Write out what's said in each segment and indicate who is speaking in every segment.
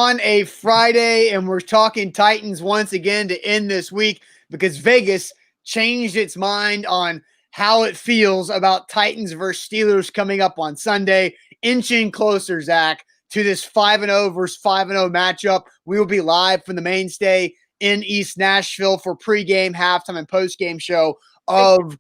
Speaker 1: On a Friday, and we're talking Titans once again to end this week because Vegas changed its mind on how it feels about Titans versus Steelers coming up on Sunday, inching closer, Zach, to this 5-0 versus 5-0 matchup. We will be live from the mainstay in East Nashville for pregame, halftime, and postgame show of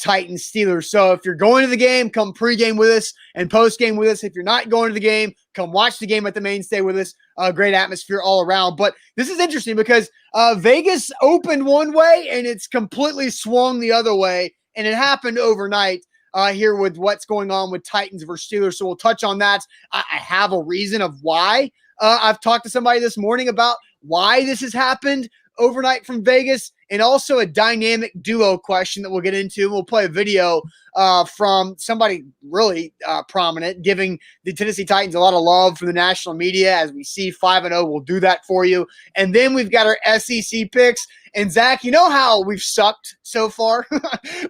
Speaker 1: Titans Steelers. So if you're going to the game, come pregame with us and postgame with us. If you're not going to the game, come watch the game at the mainstay with us. Great atmosphere all around. But this is interesting because Vegas opened one way and it's completely swung the other way. And it happened overnight here with what's going on with Titans versus Steelers. So we'll touch on that. I have a reason of why. I've talked to somebody this morning about why this has happened overnight from Vegas, and also a dynamic duo question that we'll get into. We'll play a video from somebody really prominent, giving the Tennessee Titans a lot of love from the national media as we see 5-0. We'll do that for you. And then we've got our SEC picks. And Zach, you know how we've sucked so far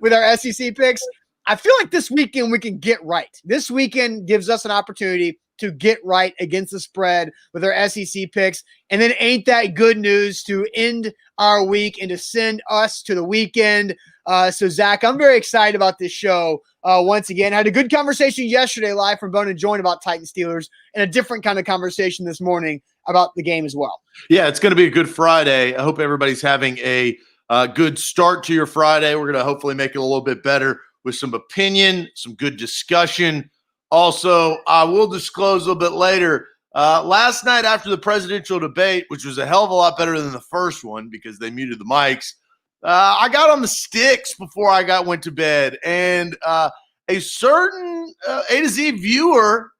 Speaker 1: with our SEC picks? I feel like this weekend we can get right. This weekend gives us an opportunity to get right against the spread with our SEC picks. And then ain't that good news to end our week and to send us to the weekend. So, Zach, I'm very excited about this show. Once again, I had a good conversation yesterday live from Bone and Joint about Titan Steelers, and a different kind of conversation this morning about the game as well.
Speaker 2: Yeah, it's going to be a good Friday. I hope everybody's having a good start to your Friday. We're going to hopefully make it a little bit better with some opinion, some good discussion. Also, I will disclose a little bit later, last night after the presidential debate, which was a hell of a lot better than the first one because they muted the mics, I got on the sticks before I went to bed, and a certain A to Z viewer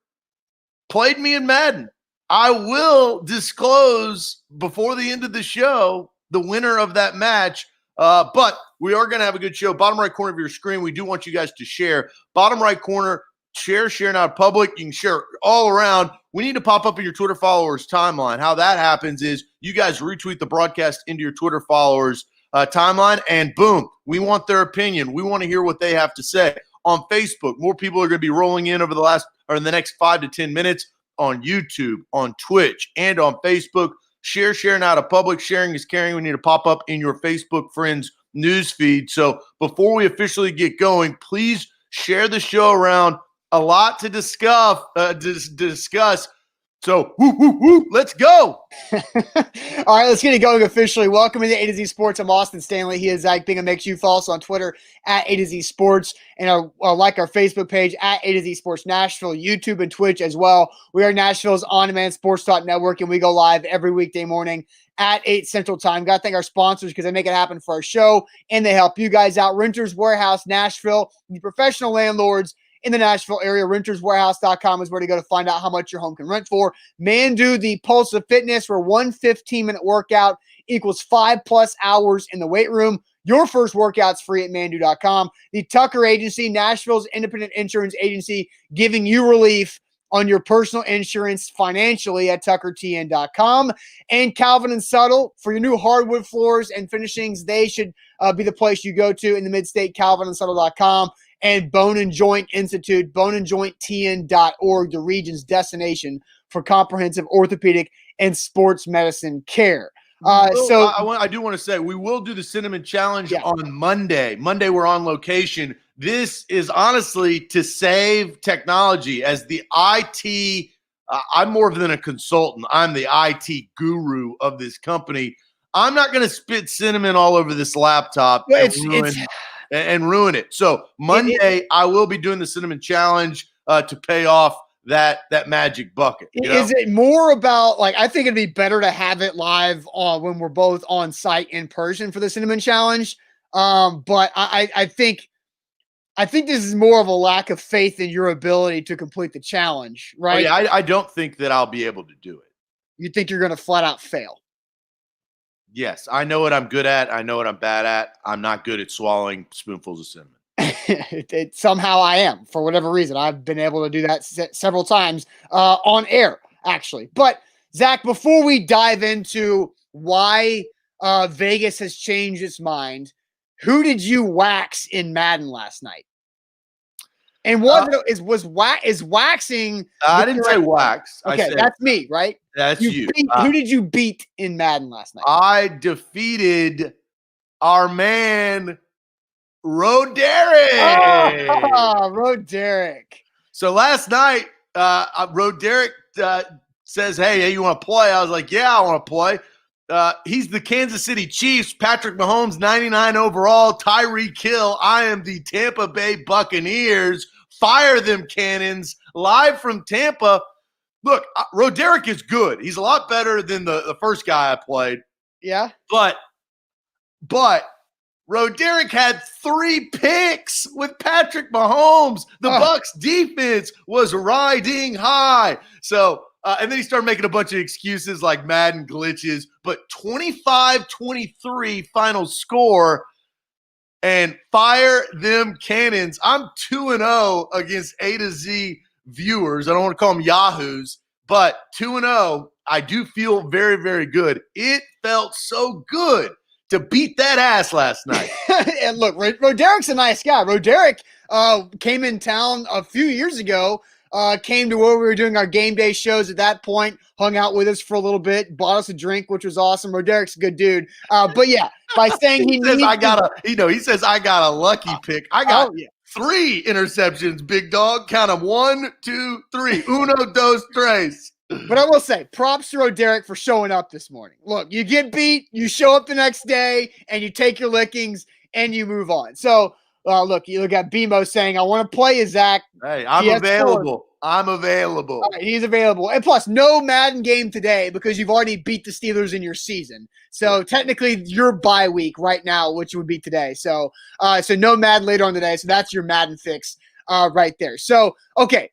Speaker 2: played me in Madden. I will disclose before the end of the show the winner of that match, but we are going to have a good show. Bottom right corner of your screen, we do want you guys to share. Bottom right corner, share now public. You can share all around. We need to pop up in your Twitter followers timeline. How that happens is you guys retweet the broadcast into your Twitter followers timeline, and boom, we want their opinion. We want to hear what they have to say. On Facebook, more people are going to be rolling in over in the next 5 to 10 minutes on YouTube, on Twitch, and on Facebook. Share now to public. Sharing is caring. We need to pop up in your Facebook friends news feed. So before we officially get going, please share the show around. A lot to discuss. So, let's go.
Speaker 1: All right, let's get it going officially. Welcome to A to Z Sports. I'm Austin Stanley. He is Zach Bingham. Make sure you follow us on Twitter at A to Z Sports, and like our Facebook page at A to Z Sports Nashville, YouTube and Twitch as well. We are Nashville's on-demand sports talk network, and we go live every weekday morning at 8 Central Time. Got to thank our sponsors because they make it happen for our show, and they help you guys out. Renters Warehouse Nashville, the professional landlords in the Nashville area. Renterswarehouse.com is where to go to find out how much your home can rent for. Mandu, the pulse of fitness, where one 15-minute workout equals 5+ hours in the weight room. Your first workout's free at Mandu.com. The Tucker Agency, Nashville's independent insurance agency, giving you relief on your personal insurance financially at TuckerTN.com. And Calvin and Subtle, for your new hardwood floors and finishings, they should be the place you go to in the mid-state, CalvinandSubtle.com. And Bone and Joint Institute, boneandjointtn.org, the region's destination for comprehensive orthopedic and sports medicine care.
Speaker 2: I do want to say we will do the Cinnamon Challenge on Monday. Monday, we're on location. This is honestly to save technology. As the IT, I'm more than a consultant. I'm the IT guru of this company. I'm not going to spit cinnamon all over this laptop and ruin it. So Monday, I will be doing the Cinnamon Challenge to pay off that magic bucket.
Speaker 1: Is it more about, like, I think it'd be better to have it live when we're both on site in person for the Cinnamon Challenge. But I think this is more of a lack of faith in your ability to complete the challenge, right?
Speaker 2: Oh, yeah, I don't think that I'll be able to do it.
Speaker 1: You think you're going to flat out fail?
Speaker 2: Yes, I know what I'm good at. I know what I'm bad at. I'm not good at swallowing spoonfuls of cinnamon.
Speaker 1: Somehow I am, for whatever reason. I've been able to do that several times on air, actually. But, Zach, before we dive into why Vegas has changed its mind, who did you wax in Madden last night? And is waxing.
Speaker 2: I didn't say wax.
Speaker 1: Okay,
Speaker 2: I said
Speaker 1: that's me, right?
Speaker 2: that's you.
Speaker 1: Who did you beat in Madden last night?
Speaker 2: I defeated our man Roderick.
Speaker 1: Roderick.
Speaker 2: So last night, Roderick says, hey, you want to play? I was like, yeah, I want to play. He's the Kansas City Chiefs. Patrick Mahomes, 99 overall. Tyreek Hill. I am the Tampa Bay Buccaneers. Fire them cannons. Live from Tampa. Look, Roderick is good. He's a lot better than the first guy I played.
Speaker 1: Yeah.
Speaker 2: But Roderick had 3 picks with Patrick Mahomes. The Bucs defense was riding high. So, and then he started making a bunch of excuses like Madden glitches, but 25-23 final score, and fire them cannons. I'm 2-0 against A to Z viewers. I don't want to call them yahoos, but 2-0. I do feel very, very good. It felt so good to beat that ass last night.
Speaker 1: And look, Roderick's a nice guy. Roderick came in town a few years ago, came to where we were doing our game day shows at that point, hung out with us for a little bit, bought us a drink, which was awesome. Roderick's a good dude. But yeah, by saying
Speaker 2: he says I got a lucky pick. I got 3 interceptions, big dog. Count them 1, 2, 3. Uno, dos, tres.
Speaker 1: But I will say, props to Roderick for showing up this morning. Look, you get beat, you show up the next day, and you take your lickings, and you move on. So, look, you look at BMO saying, I want to play you, Zach.
Speaker 2: Hey, I'm available. I'm available.
Speaker 1: All right, he's available. And plus, no Madden game today because you've already beat the Steelers in your season. So, technically, your bye week right now, which would be today. So, no Madden later on today. So, that's your Madden fix right there. So, okay.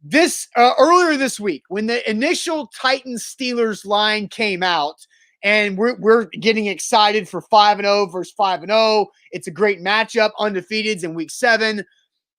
Speaker 1: This earlier this week, when the initial Titans-Steelers line came out, and we're getting excited for 5-0 versus 5-0. It's a great matchup, undefeateds in week 7.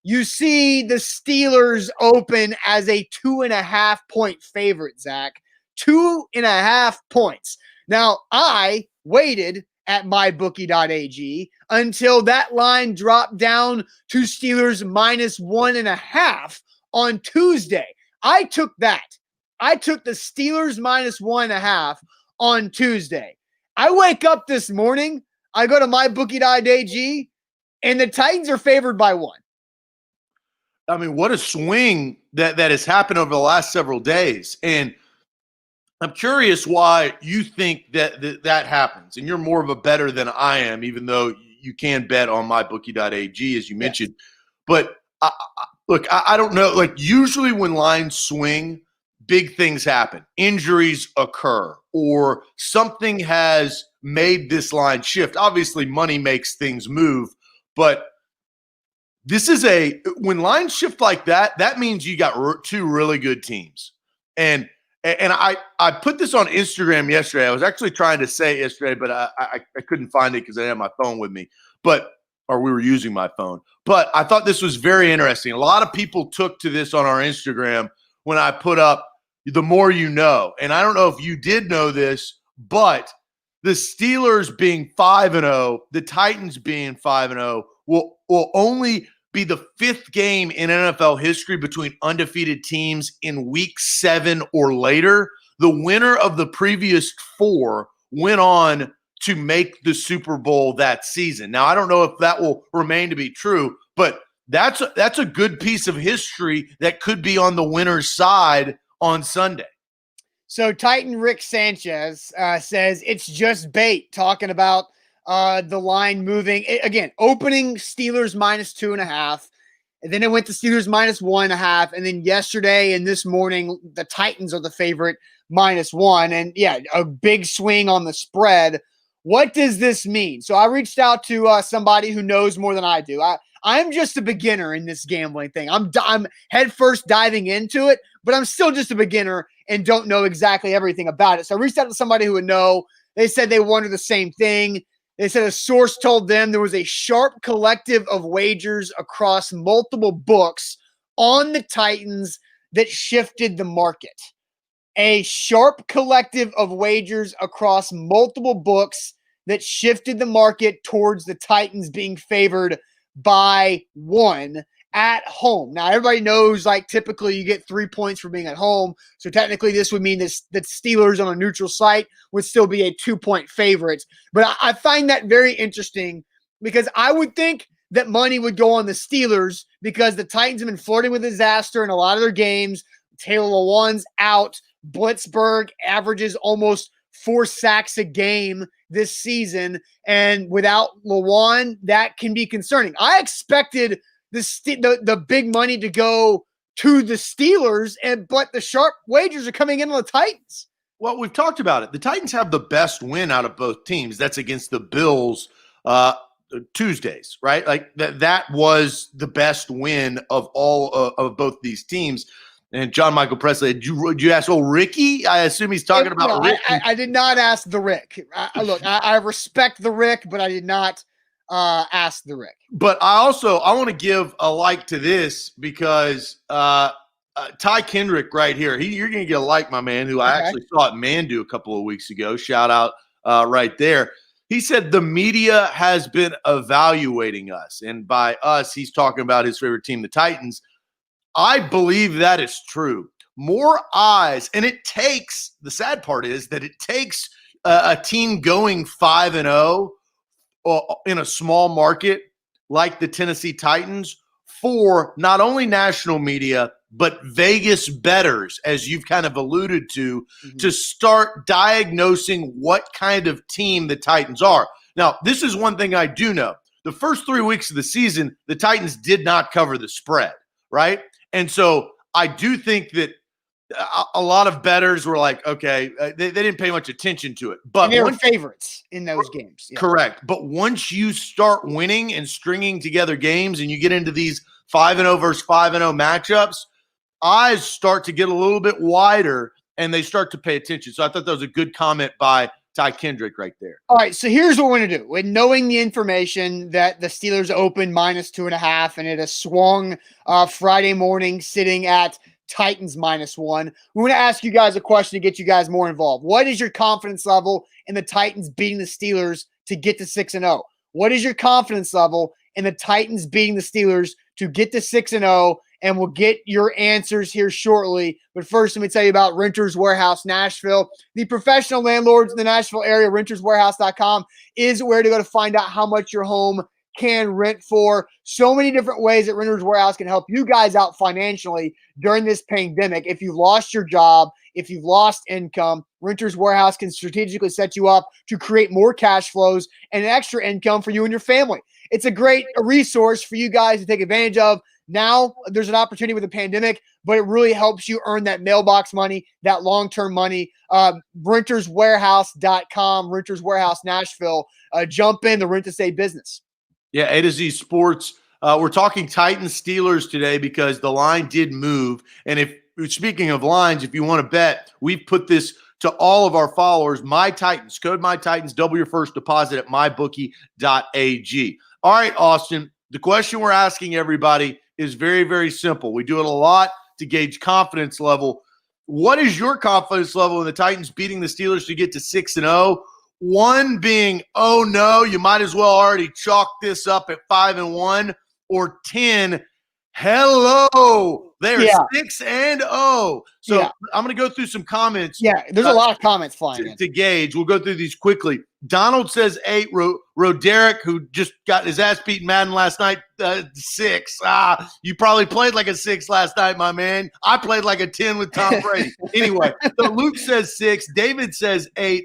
Speaker 1: You see the Steelers open as a 2.5-point favorite, Zach. 2.5 points. Now, I waited at mybookie.ag until that line dropped down to Steelers minus 1.5 on Tuesday. I took that. I took the Steelers minus 1.5 on Tuesday. I wake up this morning, I go to mybookie.ag, and the Titans are favored by 1.
Speaker 2: I mean, what a swing that has happened over the last several days. And I'm curious why you think that happens. And you're more of a bettor than I am, even though you can bet on mybookie.ag, as you mentioned. But look, I don't know. Like, usually when lines swing, big things happen. Injuries occur, or something has made this line shift. Obviously, money makes things move, but this is when lines shift like that, that means you got 2 really good teams. And I put this on Instagram yesterday. I was actually trying to say it yesterday, but I couldn't find it because I didn't have my phone with me. Or we were using my phone. But I thought this was very interesting. A lot of people took to this on our Instagram when I put up the more you know. And I don't know if you did know this, but the Steelers being 5-0, the Titans being 5-0 will only be the 5th game in NFL history between undefeated teams in week 7 or later. The winner of the previous 4 went on to make the Super Bowl that season. Now, I don't know if that will remain to be true, but that's a good piece of history that could be on the winner's side on Sunday.
Speaker 1: So Titan Rick Sanchez says it's just bait, talking about the line moving. Again, opening Steelers minus 2.5, and then it went to Steelers minus 1.5, and then yesterday and this morning, the Titans are the favorite minus 1, and yeah, a big swing on the spread. What does this mean? So I reached out to somebody who knows more than I do. I'm just a beginner in this gambling thing. I'm head first diving into it, but I'm still just a beginner and don't know exactly everything about it. So I reached out to somebody who would know. They said they wonder the same thing. They said a source told them there was a sharp collective of wagers across multiple books on the Titans that shifted the market. A sharp collective of wagers across multiple books that shifted the market towards the Titans being favored by 1. at home. Now, everybody knows, like, typically you get 3 points for being at home. So technically this would mean this, that Steelers on a neutral site would still be a 2-point favorite. But I find that very interesting because I would think that money would go on the Steelers because the Titans have been flirting with disaster in a lot of their games. Taylor Lewan's out. Blitzburg averages almost 4 sacks a game this season. And without Lewan, that can be concerning. I expected the big money to go to the Steelers, but the sharp wagers are coming in on the Titans.
Speaker 2: Well, we've talked about it. The Titans have the best win out of both teams. That's against the Bills Tuesdays, right? Like that was the best win of all of both these teams. And John Michael Presley, did you ask old Ricky? I assume he's talking about Ricky.
Speaker 1: I did not ask the Rick. Look, I respect the Rick, but I did not ask the Rick.
Speaker 2: But I want to give a like to this because Ty Kendrick right here, you're going to get a like, my man, who I actually saw at Mandu a couple of weeks ago. Shout out right there. He said the media has been evaluating us. And by us, he's talking about his favorite team, the Titans. I believe that is true. More eyes. And the sad part is that it takes a team going 5-0 in a small market like the Tennessee Titans for not only national media, but Vegas bettors, as you've kind of alluded to start diagnosing what kind of team the Titans are. Now, this is one thing I do know. The first 3 weeks of the season, the Titans did not cover the spread, right? And so I do think that a lot of bettors were like, okay, they didn't pay much attention to it. But
Speaker 1: and they were favorites in those games.
Speaker 2: Yeah. Correct. But once you start winning and stringing together games and you get into these 5-0 versus 5-0 matchups, eyes start to get a little bit wider and they start to pay attention. So I thought that was a good comment by Ty Kendrick right there.
Speaker 1: All right, so here's what we're going to do. With knowing the information that the Steelers opened -2.5 and it has swung Friday morning sitting at Titans -1, we're going to ask you guys a question to get you guys more involved. What is your confidence level in the Titans beating the Steelers to get to 6-0? What is your confidence level in the Titans beating the Steelers to get to 6-0? And we'll get your answers here shortly. But first, let me tell you about Renters Warehouse Nashville. The professional landlords in the Nashville area, renterswarehouse.com is where to go to find out how much your home can rent for. So many different ways that Renters Warehouse can help you guys out financially during this pandemic. If you've lost your job, if you've lost income, Renters Warehouse can strategically set you up to create more cash flows and extra income for you and your family. It's a great resource for you guys to take advantage of. Now there's an opportunity with the pandemic, but it really helps you earn that mailbox money, that long-term money. Renterswarehouse.com, Renters Warehouse Nashville. Jump in the rent to stay business.
Speaker 2: Yeah, A to Z Sports. We're talking Titans Steelers today because the line did move. And if speaking of lines, if you want to bet, we've put this to all of our followers. My Titans, code My Titans, double your first deposit at mybookie.ag. All right, Austin, the question we're asking everybody is very, very simple. We do it a lot to gauge confidence level. What is your confidence level in the Titans beating the Steelers to get to 6-0? One being, oh no, you might as well already chalk this up at 5-1, or 10, hello, they're 6-0. So I'm going to go through some comments.
Speaker 1: Yeah, there's a lot of comments flying in.
Speaker 2: To gauge. We'll go through these quickly. Donald says 8. Roderick, who just got his ass beat in Madden last night, 6. You probably played like a 6 last night, my man. I played like a 10 with Tom Brady. Anyway, so Luke says 6. David says 8.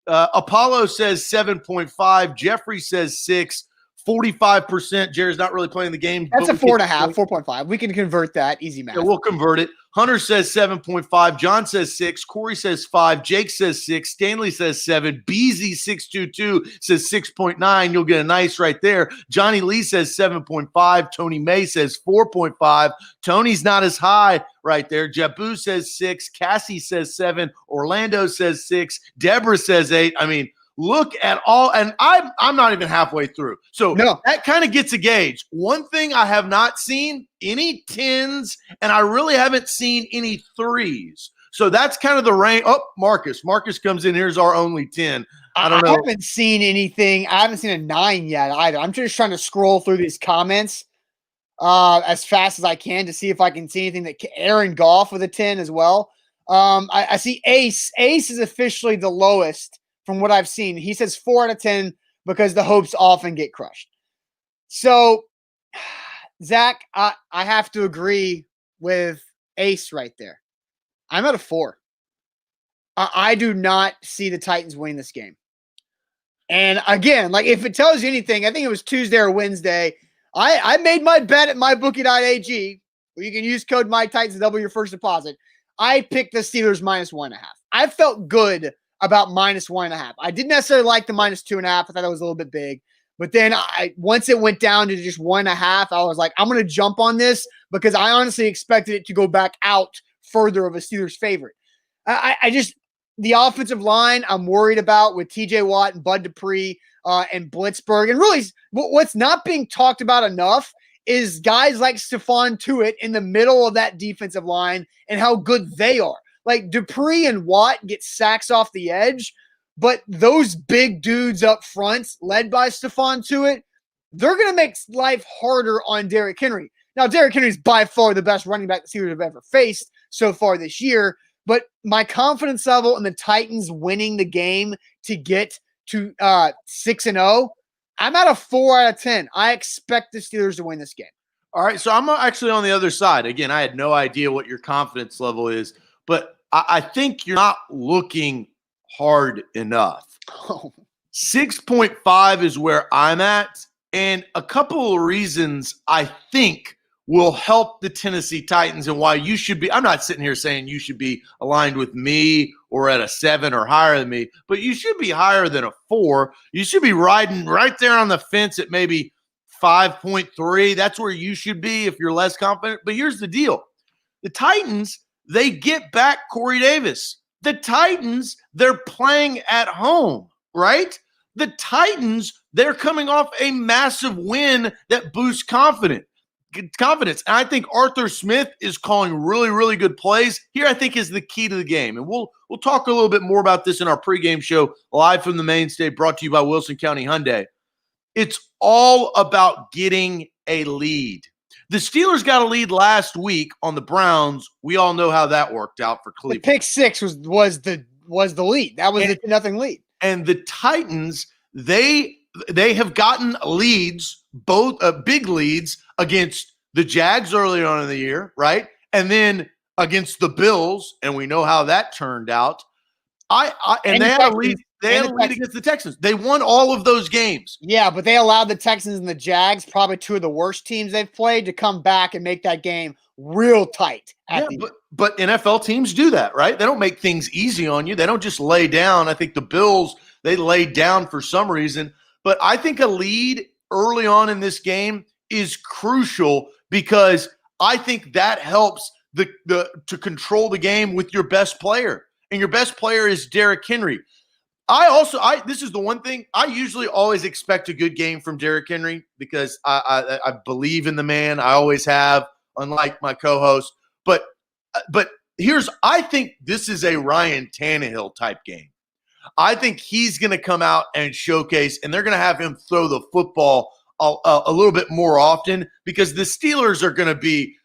Speaker 2: Apollo says 7.5. Jeffrey says 6. 45%. Jared's not really playing the game.
Speaker 1: That's a 4.5, 4.5. We can convert that. Easy math.
Speaker 2: Yeah, we'll convert it. Hunter says 7.5. John says 6. Corey says 5. Jake says 6. Stanley says 7. BZ622 says 6.9. You'll get a nice right there. Johnny Lee says 7.5. Tony May says 4.5. Tony's not as high right there. Jabu says 6. Cassie says 7. Orlando says 6. Deborah says 8. I mean, look at all, and I'm not even halfway through. So that kind of gets a gauge. One thing I have not seen, any 10s, and I really haven't seen any 3s. So that's kind of the range. Oh, Marcus. Marcus comes in. Here's our only 10. I don't know.
Speaker 1: I haven't seen anything. I haven't seen a 9 yet either. I'm just trying to scroll through these comments. as fast as I can to see if I can see anything that Aaron Goff with a 10 as well. I see Ace. Ace is officially the lowest from what I've seen. He says 4 out of 10 because the hopes often get crushed. So, Zach, I have to agree with Ace right there. I'm at a 4. I do not see the Titans winning this game. And again, like if it tells you anything, I think it was Tuesday or Wednesday. I made my bet at mybookie.ag, where you can use code MyTitans to double your first deposit. I picked the Steelers -1.5. I felt good about -1.5. I didn't necessarily like the -2.5. I thought that was a little bit big. But then once it went down to just 1.5, I was like, I'm going to jump on this because I honestly expected it to go back out further of a Steelers favorite. The offensive line I'm worried about with TJ Watt and Bud Dupree and Blitzberg. And really, what's not being talked about enough is guys like Stephon Tuitt in the middle of that defensive line and how good they are. Like Dupree and Watt get sacks off the edge, but those big dudes up front, led by Stephon Tuitt, they're going to make life harder on Derrick Henry. Now, Derrick Henry is by far the best running back the Steelers have ever faced so far this year, but my confidence level in the Titans winning the game to get to 6-0, I'm at a 4 out of 10. I expect the Steelers to win this game.
Speaker 2: All right, so I'm actually on the other side. Again, I had no idea what your confidence level is, but I think you're not looking hard enough. 6.5 is where I'm at, and a couple of reasons I think will help the Tennessee Titans and why you should be – I'm not sitting here saying you should be aligned with me or at a 7 or higher than me, but you should be higher than a 4. You should be riding right there on the fence at maybe 5.3. That's where you should be if you're less confident. But here's the deal. The Titans, they get back Corey Davis. The Titans, they're playing at home, right? The Titans, they're coming off a massive win that boosts confidence. And I think Arthur Smith is calling really, really good plays. Here, I think, is the key to the game. And we'll talk a little bit more about this in our pregame show live from the main stage, brought to you by Wilson County Hyundai. It's all about getting a lead. The Steelers got a lead last week on the Browns. We all know how that worked out for Cleveland.
Speaker 1: The pick six was the lead. That was the nothing lead.
Speaker 2: And the Titans, they have gotten leads, both big leads against the Jags earlier on in the year, right? And then against the Bills, and we know how that turned out. And they had a lead. They had a lead against the Texans. They won all of those games.
Speaker 1: Yeah, but they allowed the Texans and the Jags, probably two of the worst teams they've played, to come back and make that game real tight.
Speaker 2: But NFL teams do that, right? They don't make things easy on you. They don't just lay down. I think the Bills, they laid down for some reason. But I think a lead early on in this game is crucial because I think that helps to control the game with your best player. And your best player is Derrick Henry. This is the one thing I usually always expect a good game from Derrick Henry because I believe in the man. I always have, unlike my co-host. But I think this is a Ryan Tannehill type game. I think he's going to come out and showcase, and they're going to have him throw the football a little bit more often because the Steelers are going to be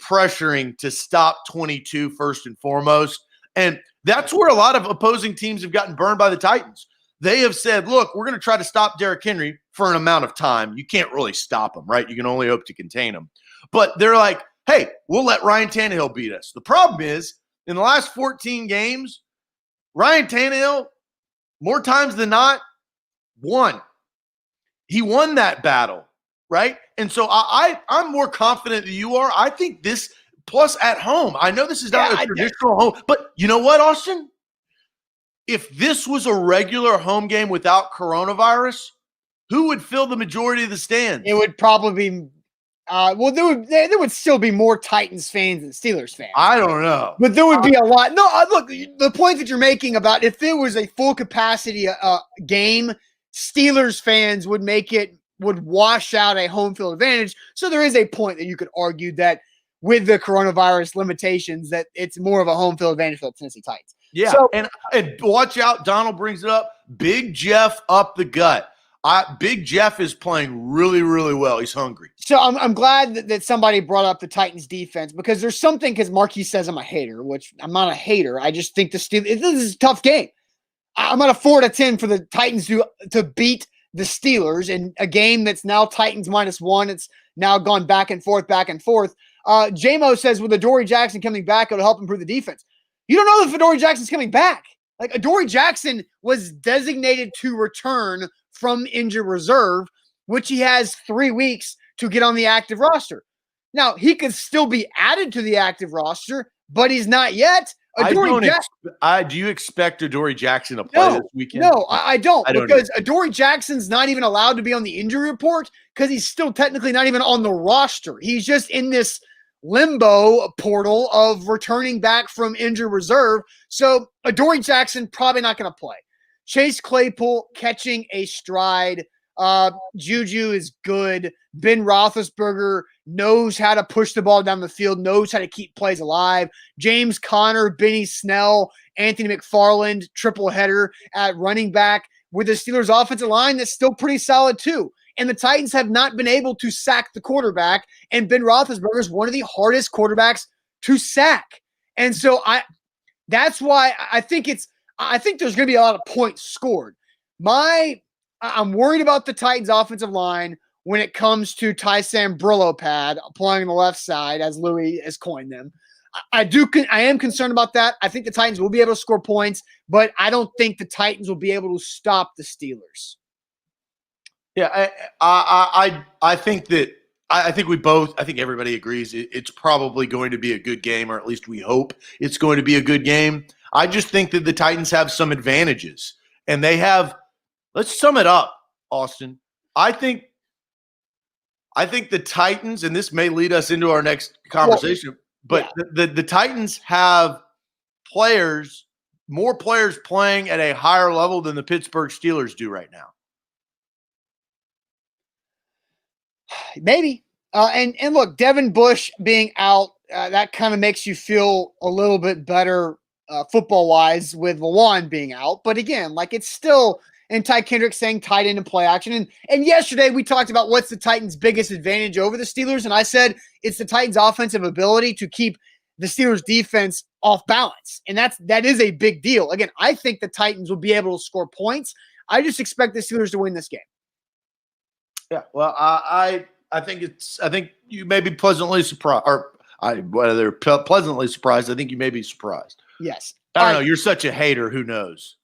Speaker 2: pressuring to stop 22 first and foremost. And that's where a lot of opposing teams have gotten burned by the Titans. They have said, look, we're going to try to stop Derrick Henry for an amount of time. You can't really stop him, right? You can only hope to contain him. But they're like, hey, we'll let Ryan Tannehill beat us. The problem is, in the last 14 games, Ryan Tannehill, more times than not, won. He won that battle, right? And so I'm more confident than you are. I think this – plus at home. I know this is not a traditional home, but you know what, Austin? If this was a regular home game without coronavirus, who would fill the majority of the stands?
Speaker 1: It would probably be there would still be more Titans fans than Steelers fans.
Speaker 2: I don't know.
Speaker 1: But there would be a lot. No, look, the point that you're making about if there was a full capacity game, Steelers fans would wash out a home field advantage. So there is a point that you could argue that with the coronavirus limitations, that it's more of a home field advantage for the Tennessee Titans.
Speaker 2: Yeah, so, and watch out, Donald brings it up, Big Jeff up the gut. Big Jeff is playing really, really well. He's hungry.
Speaker 1: So I'm glad that somebody brought up the Titans defense, because there's something, because Marquis says I'm a hater, which I'm not a hater. I just think this is a tough game. I'm at a 4-10 for the Titans to beat the Steelers in a game that's now Titans -1. It's now gone back and forth, back and forth. JMO says with Adoree Jackson coming back, it'll help improve the defense. You don't know if Adoree Jackson's coming back. Like, Adoree Jackson was designated to return from injured reserve, which he has 3 weeks to get on the active roster. Now, he could still be added to the active roster, but he's not yet.
Speaker 2: Do you expect Adoree Jackson to play this weekend?
Speaker 1: No, I don't, because Adoree Jackson's not even allowed to be on the injury report because he's still technically not even on the roster. He's just in this limbo portal of returning back from injured reserve. So Adoree Jackson probably not going to play. Chase Claypool catching a stride. Juju is good. Ben Roethlisberger knows how to push the ball down the field, knows how to keep plays alive. James Conner, Benny Snell, Anthony McFarland, triple header at running back with the Steelers offensive line that's still pretty solid too. And the Titans have not been able to sack the quarterback, and Ben Roethlisberger is one of the hardest quarterbacks to sack. And so that's why I think there's going to be a lot of points scored. I'm worried about the Titans offensive line when it comes to Tyson Brillo-Pad playing on the left side, as Louis has coined them. I am concerned about that. I think the Titans will be able to score points, but I don't think the Titans will be able to stop the Steelers.
Speaker 2: Yeah, I think everybody agrees it's probably going to be a good game, or at least we hope it's going to be a good game. I just think that the Titans have some advantages, and they have. Let's sum it up, Austin. I think the Titans, and this may lead us into our next conversation, but the Titans have more players playing at a higher level than the Pittsburgh Steelers do right now.
Speaker 1: Maybe. And look, Devin Bush being out, that kind of makes you feel a little bit better football-wise with Lawan being out. But again, like, it's still – and Ty Kendrick saying tight end and play action. And yesterday we talked about what's the Titans' biggest advantage over the Steelers, and I said it's the Titans' offensive ability to keep the Steelers' defense off balance. And that is a big deal. Again, I think the Titans will be able to score points. I just expect the Steelers to win this game.
Speaker 2: Yeah, well, I think you may be pleasantly surprised, or whether pleasantly surprised, I think you may be surprised.
Speaker 1: Yes.
Speaker 2: I don't know. You're such a hater. Who knows?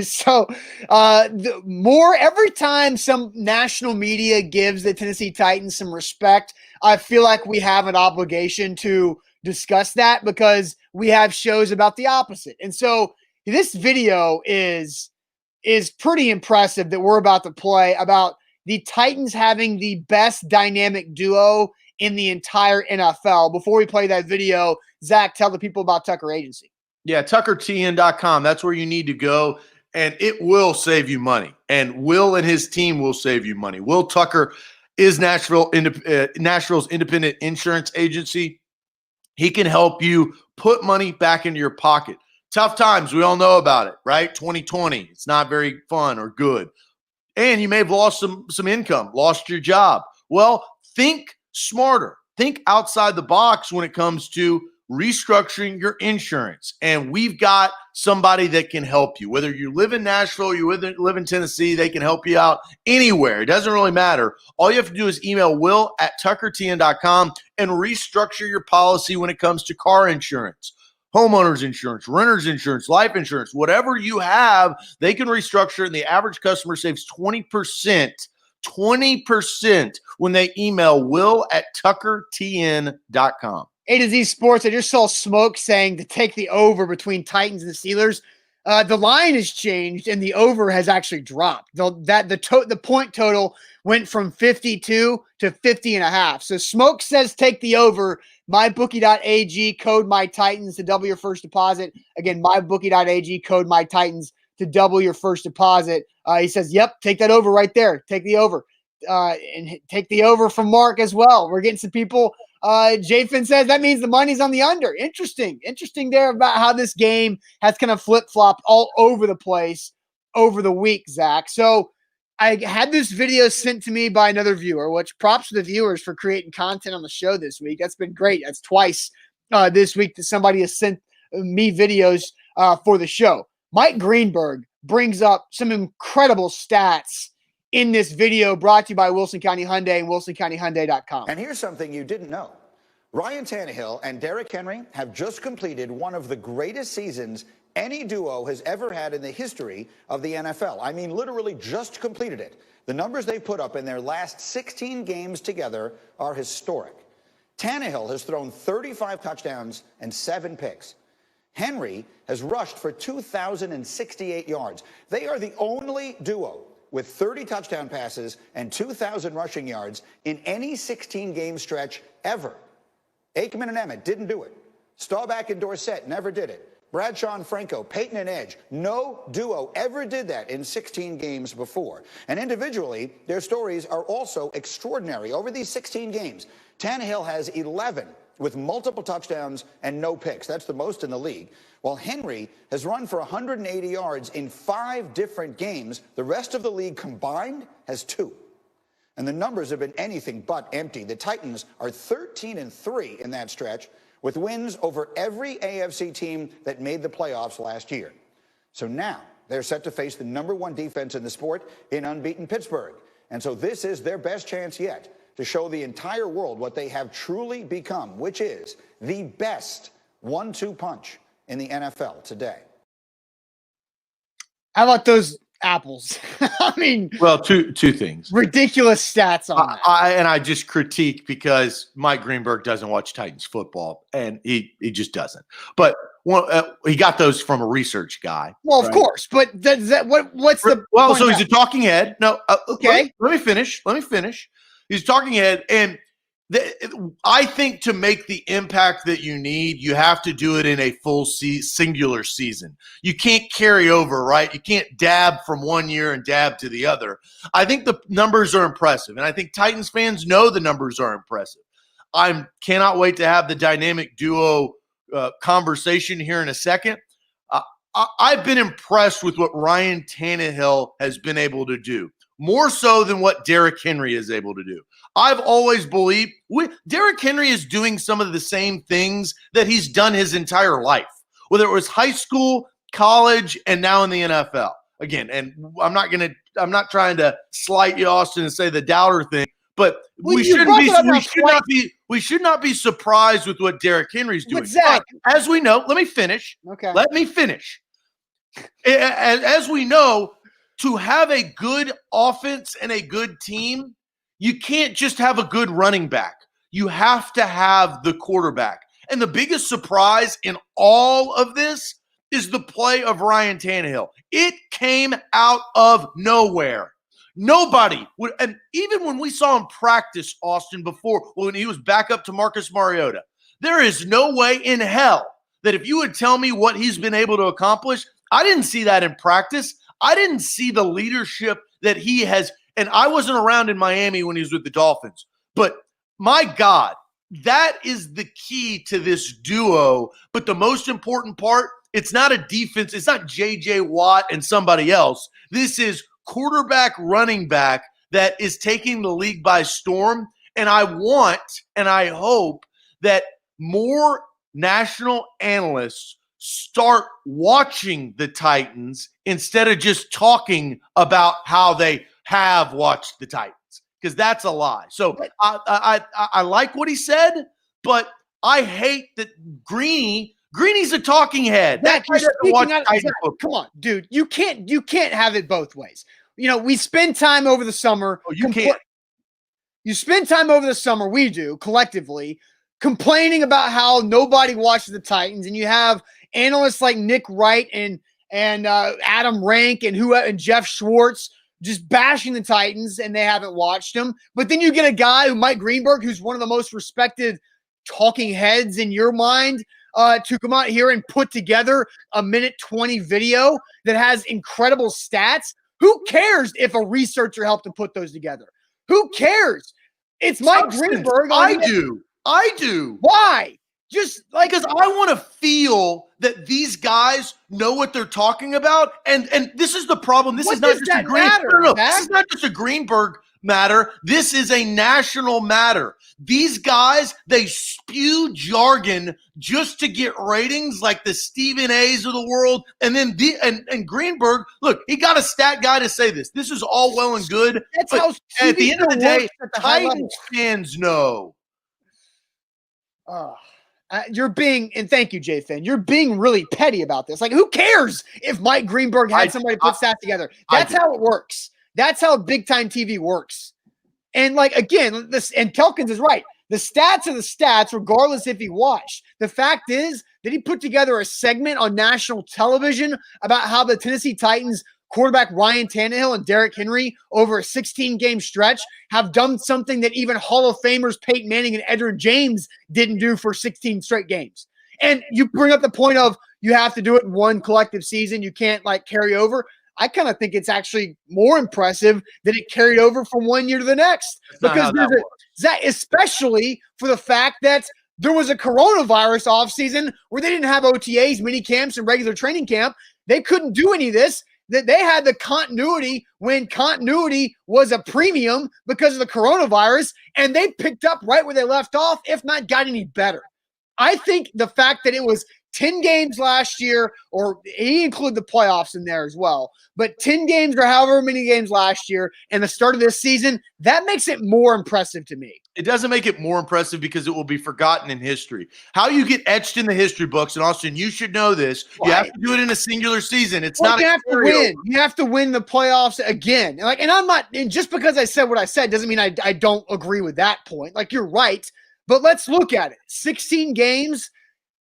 Speaker 1: So every time some national media gives the Tennessee Titans some respect, I feel like we have an obligation to discuss that, because we have shows about the opposite. And so this video is pretty impressive that we're about to play about the Titans having the best dynamic duo in the entire NFL. Before we play that video, Zach, tell the people about Tucker Agency.
Speaker 2: Yeah, tuckertn.com. That's where you need to go, and it will save you money. And Will and his team will save you money. Will Tucker is Nashville's independent insurance agency. He can help you put money back into your pocket. Tough times, we all know about it, right? 2020, it's not very fun or good. And you may have lost some income, lost your job. Well, think smarter. Think outside the box when it comes to restructuring your insurance. And we've got somebody that can help you. Whether you live in Nashville, you live in Tennessee, they can help you out anywhere. It doesn't really matter. All you have to do is email will@tuckertn.com and restructure your policy when it comes to car insurance, homeowners insurance, renters insurance, life insurance, whatever you have, they can restructure, and the average customer saves 20% when they email will@tuckertn.com.
Speaker 1: A to Z Sports, I just saw Smoke saying to take the over between Titans and the Steelers. The line has changed, and the over has actually dropped. The point total went from 52 to 50.5. So Smoke says take the over. MyBookie.ag, code MyTitans to double your first deposit. Again, MyBookie.ag, code MyTitans to double your first deposit. He says, yep, take that over right there. Take the over. And take the over from Mark as well. We're getting some people. Jafin says that means the money's on the under. Interesting there about how this game has kind of flip-flopped all over the place over the week, Zach. So I had this video sent to me by another viewer, which props to the viewers for creating content on the show this week. That's been great. That's twice this week that somebody has sent me videos for the show. Mike Greenberg brings up some incredible stats in this video brought to you by Wilson County Hyundai and WilsonCountyHyundai.com.
Speaker 3: And here's something you didn't know. Ryan Tannehill and Derrick Henry have just completed one of the greatest seasons any duo has ever had in the history of the NFL. I mean, literally just completed it. The numbers they put up in their last 16 games together are historic. Tannehill has thrown 35 touchdowns and 7 picks. Henry has rushed for 2,068 yards. They are the only duo with 30 touchdown passes and 2,000 rushing yards in any 16-game stretch ever. Aikman and Emmett didn't do it. Staubach and Dorsett never did it. Bradshaw and Franco, Peyton and Edge, no duo ever did that in 16 games before. And individually, their stories are also extraordinary. Over these 16 games, Tannehill has 11 with multiple touchdowns and no picks. That's the most in the league. While Henry has run for 180 yards in 5 different games, the rest of the league combined has 2. And the numbers have been anything but empty. The Titans are 13-3 in that stretch, with wins over every AFC team that made the playoffs last year. So now they're set to face the #1 defense in the sport in unbeaten Pittsburgh. And so this is their best chance yet to show the entire world what they have truly become, which is the best 1-2 punch in the NFL today.
Speaker 1: How about those apples? I mean,
Speaker 2: well, two things.
Speaker 1: Ridiculous stats on that.
Speaker 2: I just critique because Mike Greenberg doesn't watch Titans football, and he just doesn't. But he got those from a research guy.
Speaker 1: Well, of course, but what's the
Speaker 2: well? So he's a talking head. No,
Speaker 1: okay.
Speaker 2: Let me finish. He's a talking head, and I think to make the impact that you need, you have to do it in a full singular season. You can't carry over, right? You can't dab from one year and dab to the other. I think the numbers are impressive, and I think Titans fans know the numbers are impressive. I cannot wait to have the dynamic duo conversation here in a second. I've been impressed with what Ryan Tannehill has been able to do, more so than what Derrick Henry is able to do. I've always believed Derrick Henry is doing some of the same things that he's done his entire life, whether it was high school, college, and now in the NFL. Again, and I'm not trying to slight you, Austin, and say the doubter thing, but we should not be surprised with what Derrick Henry's doing.
Speaker 1: Zach,
Speaker 2: as we know, let me finish.
Speaker 1: Okay.
Speaker 2: Let me finish. As we know, to have a good offense and a good team, you can't just have a good running back. You have to have the quarterback. And the biggest surprise in all of this is the play of Ryan Tannehill. It came out of nowhere. Nobody would, and even when we saw him practice, Austin, before, when he was back up to Marcus Mariota, there is no way in hell that if you would tell me what he's been able to accomplish, I didn't see that in practice. I didn't see the leadership that he has. And I wasn't around in Miami when he was with the Dolphins. But my God, that is the key to this duo. But the most important part, it's not a defense. It's not J.J. Watt and somebody else. This is quarterback, running back that is taking the league by storm. And I want and I hope that more national analysts start watching the Titans instead of just talking about how they have watched the Titans, because that's a lie. So I like what he said, but I hate that Greeny's a talking head.
Speaker 1: Zach, come on, dude. You can't have it both ways. You know, we spend time over the summer.
Speaker 2: Oh, you can't.
Speaker 1: You spend time over the summer, we do, collectively, complaining about how nobody watches the Titans, and you have analysts like Nick Wright and Adam Rank and Jeff Schwartz just bashing the Titans, and they haven't watched them. But then you get a guy, Mike Greenberg, who's one of the most respected talking heads in your mind, to come out here and put together a 1:20 video that has incredible stats. Who cares if a researcher helped to put those together? Who cares? It's Mike Greenberg.
Speaker 2: I do.
Speaker 1: Why? Just like,
Speaker 2: because I want to feel that these guys know what they're talking about. And this is the problem. This
Speaker 1: What
Speaker 2: is not
Speaker 1: does
Speaker 2: just a
Speaker 1: that
Speaker 2: Green.
Speaker 1: matter,
Speaker 2: No,
Speaker 1: Zach?
Speaker 2: this is not just a Greenberg matter. This is a national matter. These guys, they spew jargon just to get ratings, like the Stephen A's of the world. And then and Greenberg, look, he got a stat guy to say this. This is all well and good.
Speaker 1: That's
Speaker 2: but
Speaker 1: how
Speaker 2: at the
Speaker 1: TV
Speaker 2: end of the
Speaker 1: works
Speaker 2: day,
Speaker 1: at the high level.
Speaker 2: Titans fans know.
Speaker 1: You're being, and thank you, Jay Finn, you're being really petty about this. Like, who cares if Mike Greenberg had somebody put stats together? That's how it works. That's how big time TV works. And like, again, and Telkins is right. The stats are the stats, regardless if he watched. The fact is that he put together a segment on national television about how the Tennessee Titans quarterback Ryan Tannehill and Derrick Henry over a 16-game stretch have done something that even Hall of Famers Peyton Manning and Edgerrin James didn't do for 16 straight games. And you bring up the point of you have to do it in one collective season. You can't like carry over. I kind of think it's actually more impressive that it carried over from one year to the next. Because especially for the fact that there was a coronavirus offseason where they didn't have OTAs, mini camps, and regular training camp. They couldn't do any of this. That they had the continuity when continuity was a premium because of the coronavirus, and they picked up right where they left off, if not got any better. I think the fact that it was 10 games last year, or he included the playoffs in there as well, but 10 games or however many games last year and the start of this season, that makes it more impressive to me.
Speaker 2: It doesn't make it more impressive because it will be forgotten in history. How you get etched in the history books, and Austin, you should know this.
Speaker 1: Right.
Speaker 2: You have to do it in a singular season. It's not
Speaker 1: you have to win. You have to win the playoffs again. And I'm not, and just because I said what I said doesn't mean I don't agree with that point. Like, you're right, but let's look at it. 16 games.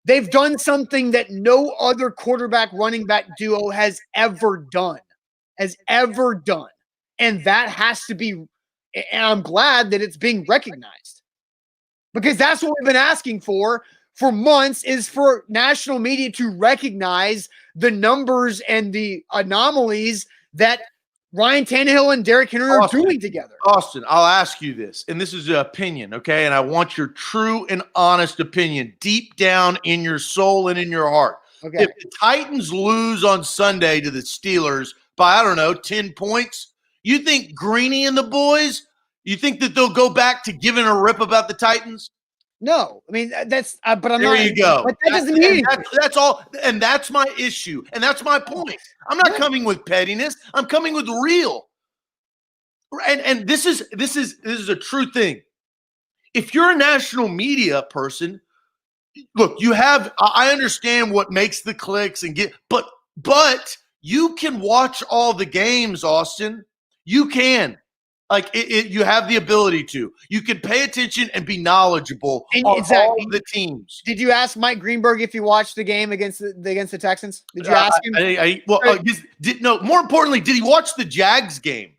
Speaker 1: They've done something that no other quarterback running back duo has ever done. And that has to be, and I'm glad that it's being recognized, because that's what we've been asking for months, is for national media to recognize the numbers and the anomalies that Ryan Tannehill and Derrick Henry are doing together.
Speaker 2: Austin, I'll ask you this, and this is an opinion, okay? And I want your true and honest opinion deep down in your soul and in your heart.
Speaker 1: Okay.
Speaker 2: If the Titans lose on Sunday to the Steelers by, I don't know, 10 points, you think Greeny and the boys, you think that they'll go back to giving a rip about the Titans?
Speaker 1: No, I mean, that's, but I'm
Speaker 2: there
Speaker 1: not.
Speaker 2: There you go.
Speaker 1: But that doesn't mean
Speaker 2: that's all. And that's my issue. And that's my point. I'm not coming with pettiness. I'm coming with real. And this is a true thing. If you're a national media person, look, I understand what makes the clicks and but you can watch all the games, Austin. You can. Like, you have the ability to. You can pay attention and be knowledgeable on all the teams.
Speaker 1: Did you ask Mike Greenberg if he watched the game against the Texans? Did you ask him?
Speaker 2: More importantly, did he watch the Jags game?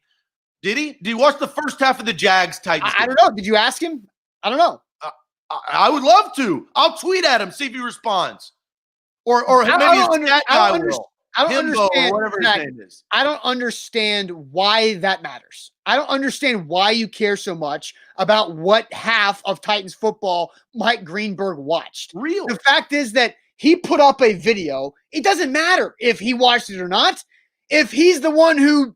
Speaker 2: Did he? Did he watch the first half of the Jags-Titans game?
Speaker 1: I don't know. Did you ask him? I don't know.
Speaker 2: I would love to. I'll tweet at him, see if he responds. Or maybe his stat guy will.
Speaker 1: I don't understand.
Speaker 2: Whatever his name is.
Speaker 1: I don't understand why that matters. I don't understand why you care so much about what half of Titans football Mike Greenberg watched.
Speaker 2: Real.
Speaker 1: The fact is that he put up a video. It doesn't matter if he watched it or not. If he's the one who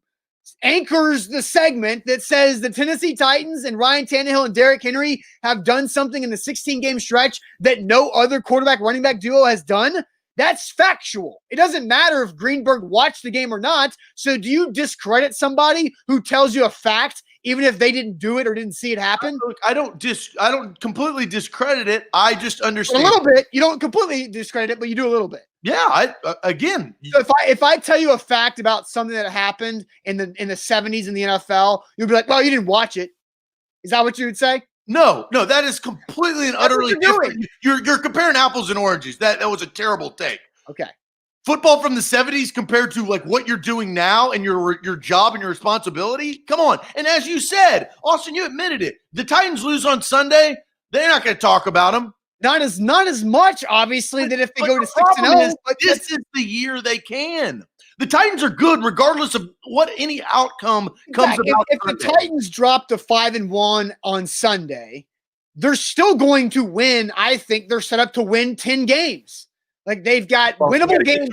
Speaker 1: anchors the segment that says the Tennessee Titans and Ryan Tannehill and Derrick Henry have done something in the 16-game stretch that no other quarterback running back duo has done, that's factual. It doesn't matter if Greenberg watched the game or not. So do you discredit somebody who tells you a fact, even if they didn't do it or didn't see it happen?
Speaker 2: Look, I don't completely discredit it. I just understand.
Speaker 1: A little bit. You don't completely discredit it, but you do a little bit.
Speaker 2: Yeah. Again.
Speaker 1: So if I tell you a fact about something that happened in the 70s in the NFL, you'll be like, well, you didn't watch it. Is that what you would say?
Speaker 2: No, that is completely and utterly different. You're comparing apples and oranges. That was a terrible take.
Speaker 1: Okay.
Speaker 2: Football from the 70s compared to like what you're doing now and your job and your responsibility. Come on. And as you said, Austin, you admitted it. The Titans lose on Sunday. They're not going to talk about them.
Speaker 1: Not as much, obviously, that if they go to 6-0.
Speaker 2: But this is the year they can. The Titans are good regardless of what any outcome comes about.
Speaker 1: If the Titans drop to 5-1 on Sunday, they're still going to win. I think they're set up to win 10 games. Like they've got winnable games.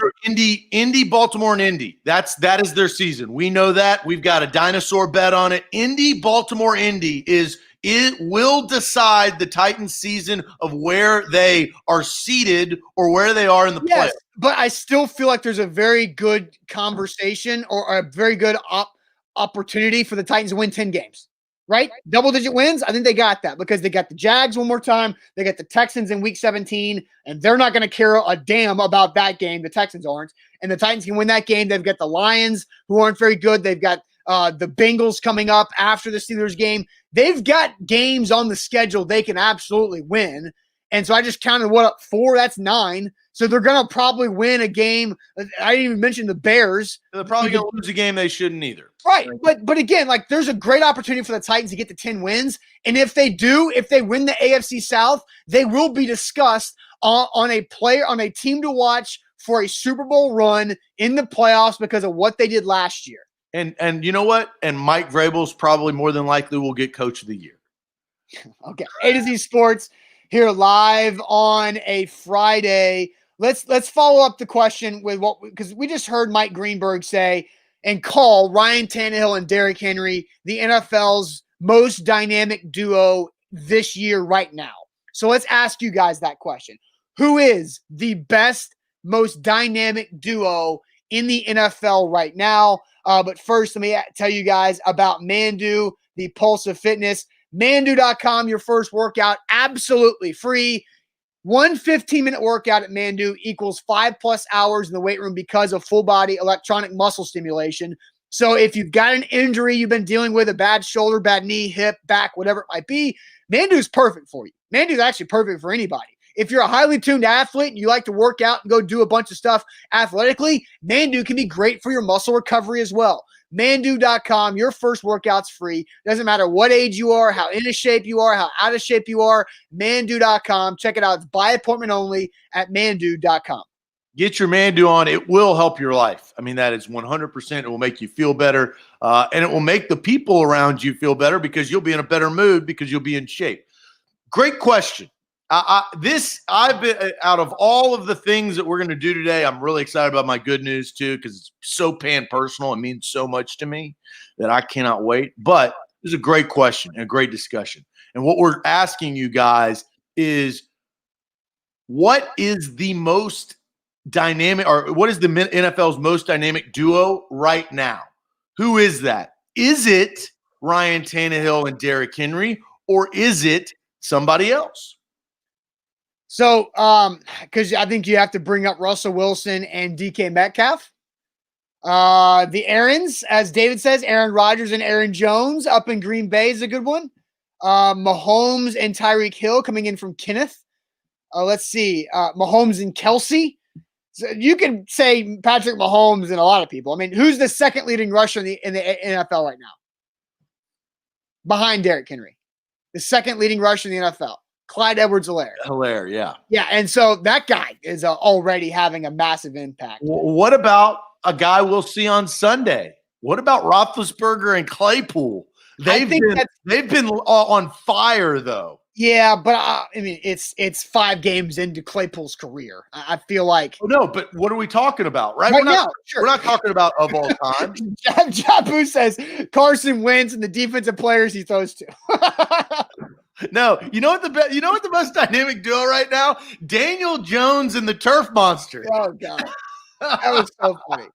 Speaker 2: Indy, Baltimore, and Indy. That is their season. We know that. We've got a dinosaur bet on it. Indy, Baltimore, Indy it will decide the Titans season of where they are seated or where they are in the playoffs.
Speaker 1: But I still feel like there's a very good conversation or a very good opportunity for the Titans to win 10 games. Right? Double-digit wins. I think they got that because they got the Jags one more time. They got the Texans in week 17, and they're not going to care a damn about that game. The Texans aren't. And the Titans can win that game. They've got the Lions, who aren't very good. They've got the Bengals coming up after the Steelers game. They've got games on the schedule they can absolutely win. And so I just counted 4? That's 9. So they're going to probably win a game. I didn't even mention the Bears.
Speaker 2: They're probably going to lose a game they shouldn't either.
Speaker 1: Right. But again, like there's a great opportunity for the Titans to get to 10 wins. And if they win the AFC South, they will be discussed on a team to watch for a Super Bowl run in the playoffs because of what they did last year.
Speaker 2: And you know what? And Mike Vrabel's probably more than likely will get Coach of the Year.
Speaker 1: Okay. A to Z Sports here live on a Friday. Let's follow up the question with because we just heard Mike Greenberg say and call Ryan Tannehill and Derrick Henry the NFL's most dynamic duo this year right now. So let's ask you guys that question. Who is the best, most dynamic duo in the NFL right now? But first, let me tell you guys about Mandu, the Pulse of Fitness. Mandu.com, your first workout, absolutely free. One 15-minute workout at Mandu equals 5+ hours in the weight room because of full-body electronic muscle stimulation. So if you've got an injury you've been dealing with, a bad shoulder, bad knee, hip, back, whatever it might be, Mandu is perfect for you. Mandu is actually perfect for anybody. If you're a highly tuned athlete and you like to work out and go do a bunch of stuff athletically, Mandu can be great for your muscle recovery as well. Mandu.com, your first workout's free. Doesn't matter what age you are, how in a shape you are, how out of shape you are. Mandu.com. Check it out. It's by appointment only at Mandu.com.
Speaker 2: Get your Mandu on. It will help your life. I mean, that is 100%. It will make you feel better, and it will make the people around you feel better because you'll be in a better mood because you'll be in shape. Great question. I've been out of all of the things that we're going to do today, I'm really excited about my good news too, because it's so personal. It means so much to me that I cannot wait. But this is a great question and a great discussion. And what we're asking you guys is, what is the most dynamic, or what is the NFL's most dynamic duo right now? Who is that? Is it Ryan Tannehill and Derrick Henry, or is it somebody else?
Speaker 1: So, because I think you have to bring up Russell Wilson and DK Metcalf. The Aarons, as David says, Aaron Rodgers and Aaron Jones up in Green Bay is a good one. Mahomes and Tyreek Hill coming in from Kenneth. Let's see, Mahomes and Kelsey. So you can say Patrick Mahomes and a lot of people. I mean, who's the second leading rusher in the NFL right now? Behind Derrick Henry. The second leading rusher in the NFL. Clyde Edwards-Helaire.
Speaker 2: Yeah.
Speaker 1: Yeah, and so that guy is already having a massive impact.
Speaker 2: What about a guy we'll see on Sunday? What about Roethlisberger and Claypool? They've been on fire, though.
Speaker 1: Yeah, but I mean, it's 5 games into Claypool's career. I feel like.
Speaker 2: Oh, no, but what are we talking about, right?
Speaker 1: We're not
Speaker 2: talking about of all time.
Speaker 1: Jabu says Carson Wentz and the defensive players he throws to.
Speaker 2: No, you know what the most dynamic duo right now? Daniel Jones and the Turf Monster.
Speaker 1: Oh God, that was so funny.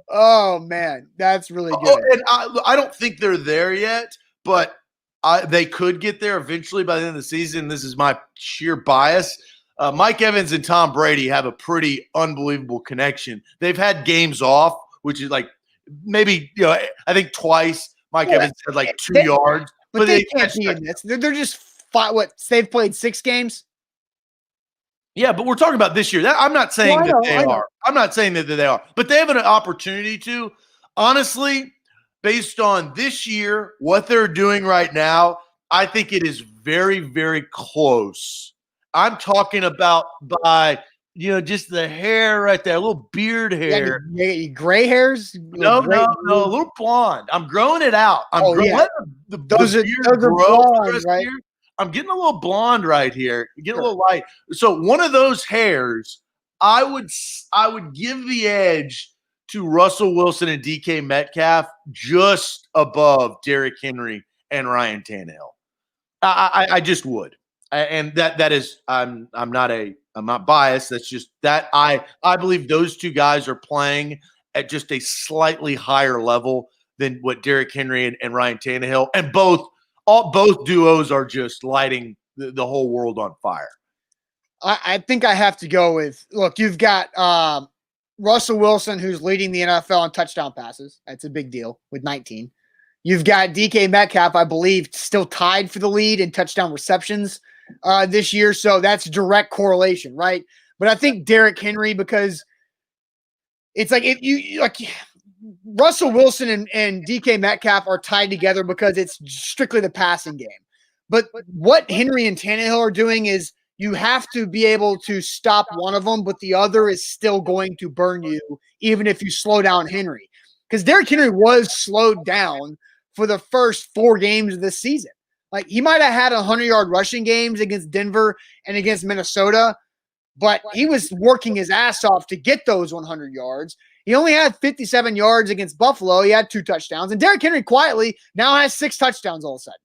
Speaker 1: Oh man, that's really good.
Speaker 2: Oh, and I don't think they're there yet, but they could get there eventually by the end of the season. This is my sheer bias. Mike Evans and Tom Brady have a pretty unbelievable connection. They've had games off, which is like maybe I think twice. Mike Evans had like 2 yards.
Speaker 1: But they can't be in this. They're just they've played 6 games.
Speaker 2: Yeah, but we're talking about this year. I'm not saying that they are. I'm not saying that they are. But they have an opportunity to. Honestly, based on this year, what they're doing right now, I think it is very, very close. I'm talking about by just the hair right there, a little beard hair.
Speaker 1: Gray hairs?
Speaker 2: No, a little blonde. I'm growing it out.
Speaker 1: Those are
Speaker 2: beard
Speaker 1: blonde,
Speaker 2: for the rest of the
Speaker 1: right?
Speaker 2: year. I'm getting a little blonde right here. Getting
Speaker 1: Sure.
Speaker 2: a little light. So one of those hairs, I would give the edge to Russell Wilson and DK Metcalf just above Derrick Henry and Ryan Tannehill. I just would, and that is I'm not biased. That's just that I believe those two guys are playing at just a slightly higher level than what Derrick Henry and Ryan Tannehill, and both duos are just lighting the whole world on fire.
Speaker 1: I think I have to go with, look, you've got Russell Wilson, who's leading the NFL in touchdown passes. That's a big deal with 19. You've got DK Metcalf, I believe, still tied for the lead in touchdown receptions this year. So that's direct correlation, right? But I think Derrick Henry, because it's like if you like Russell Wilson and DK Metcalf are tied together because it's strictly the passing game. But what Henry and Tannehill are doing is you have to be able to stop one of them, but the other is still going to burn you, even if you slow down Henry. Because Derrick Henry was slowed down for the first 4 games of this season. Like, he might have had 100-yard rushing games against Denver and against Minnesota, but he was working his ass off to get those 100 yards. He only had 57 yards against Buffalo. He had 2 touchdowns. And Derrick Henry quietly now has 6 touchdowns all of a sudden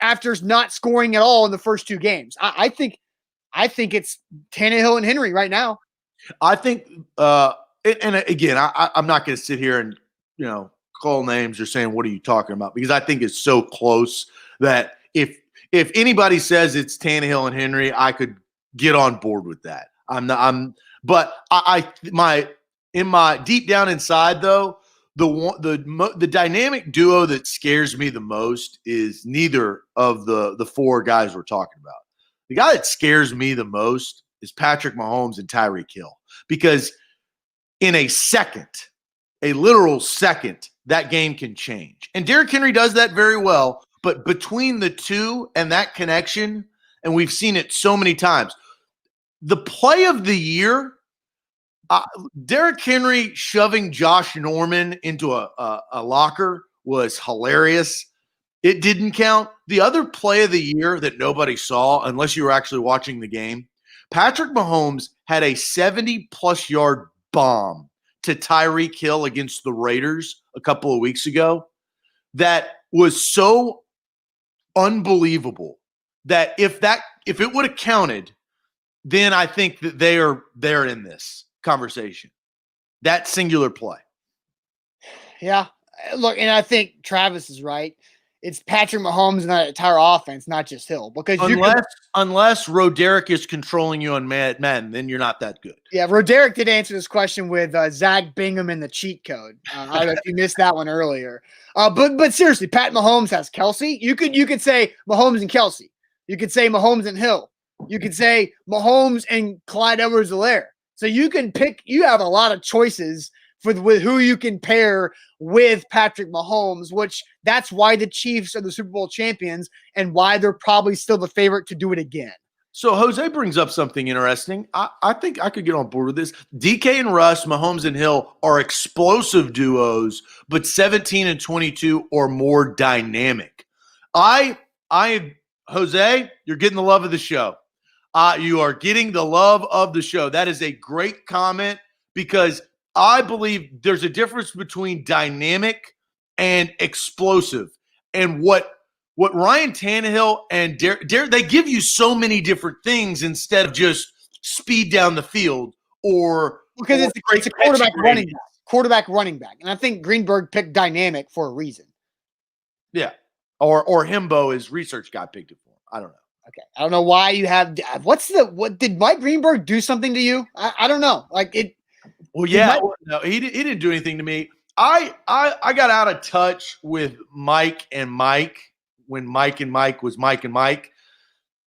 Speaker 1: after not scoring at all in the first 2 games. I think it's Tannehill and Henry right now.
Speaker 2: I think, and again, I'm not going to sit here and, call names or saying, what are you talking about? Because I think it's so close that if anybody says it's Tannehill and Henry, I could get on board with that. But in my deep down inside though, the dynamic duo that scares me the most is neither of the 4 guys we're talking about. The guy that scares me the most is Patrick Mahomes and Tyreek Hill, because in a literal second, that game can change. And Derrick Henry does that very well, but between the two and that connection, and we've seen it so many times, the play of the year, Derrick Henry shoving Josh Norman into a locker was hilarious. It didn't count. The other play of the year that nobody saw, unless you were actually watching the game, Patrick Mahomes had a 70-plus yard bomb to Tyreek Hill against the Raiders a couple of weeks ago that was so unbelievable that if it would have counted, then I think that they're in this conversation. That singular play.
Speaker 1: Yeah. Look, and I think Travis is right. It's Patrick Mahomes and that entire offense, not just Hill. Because
Speaker 2: unless Roderick is controlling you on Madden, then you're not that good.
Speaker 1: Yeah, Roderick did answer this question with Zach Bingham and the cheat code. I don't know if you missed that one earlier. But seriously, Pat Mahomes has Kelsey. You could say Mahomes and Kelsey. You could say Mahomes and Hill. You could say Mahomes and Clyde Edwards-Helaire. So you can pick. You have a lot of choices with who you can pair with Patrick Mahomes, which that's why the Chiefs are the Super Bowl champions and why they're probably still the favorite to do it again.
Speaker 2: So Jose brings up something interesting. I think I could get on board with this. DK and Russ, Mahomes and Hill are explosive duos, but 17 and 22 or more dynamic. Jose, you're getting the love of the show. You are getting the love of the show. That is a great comment, because I believe there's a difference between dynamic and explosive. And what Ryan Tannehill and Derek, they give you so many different things instead of just speed down the field
Speaker 1: because it's a quarterback running back. And I think Greenberg picked dynamic for a reason.
Speaker 2: Yeah. Or Himbo, his research guy, picked it for him. I don't know.
Speaker 1: Okay. I don't know why you have what did Mike Greenberg do something to you? I don't know.
Speaker 2: Well, yeah, no, he didn't do anything to me. I got out of touch with Mike and Mike when Mike and Mike was Mike and Mike.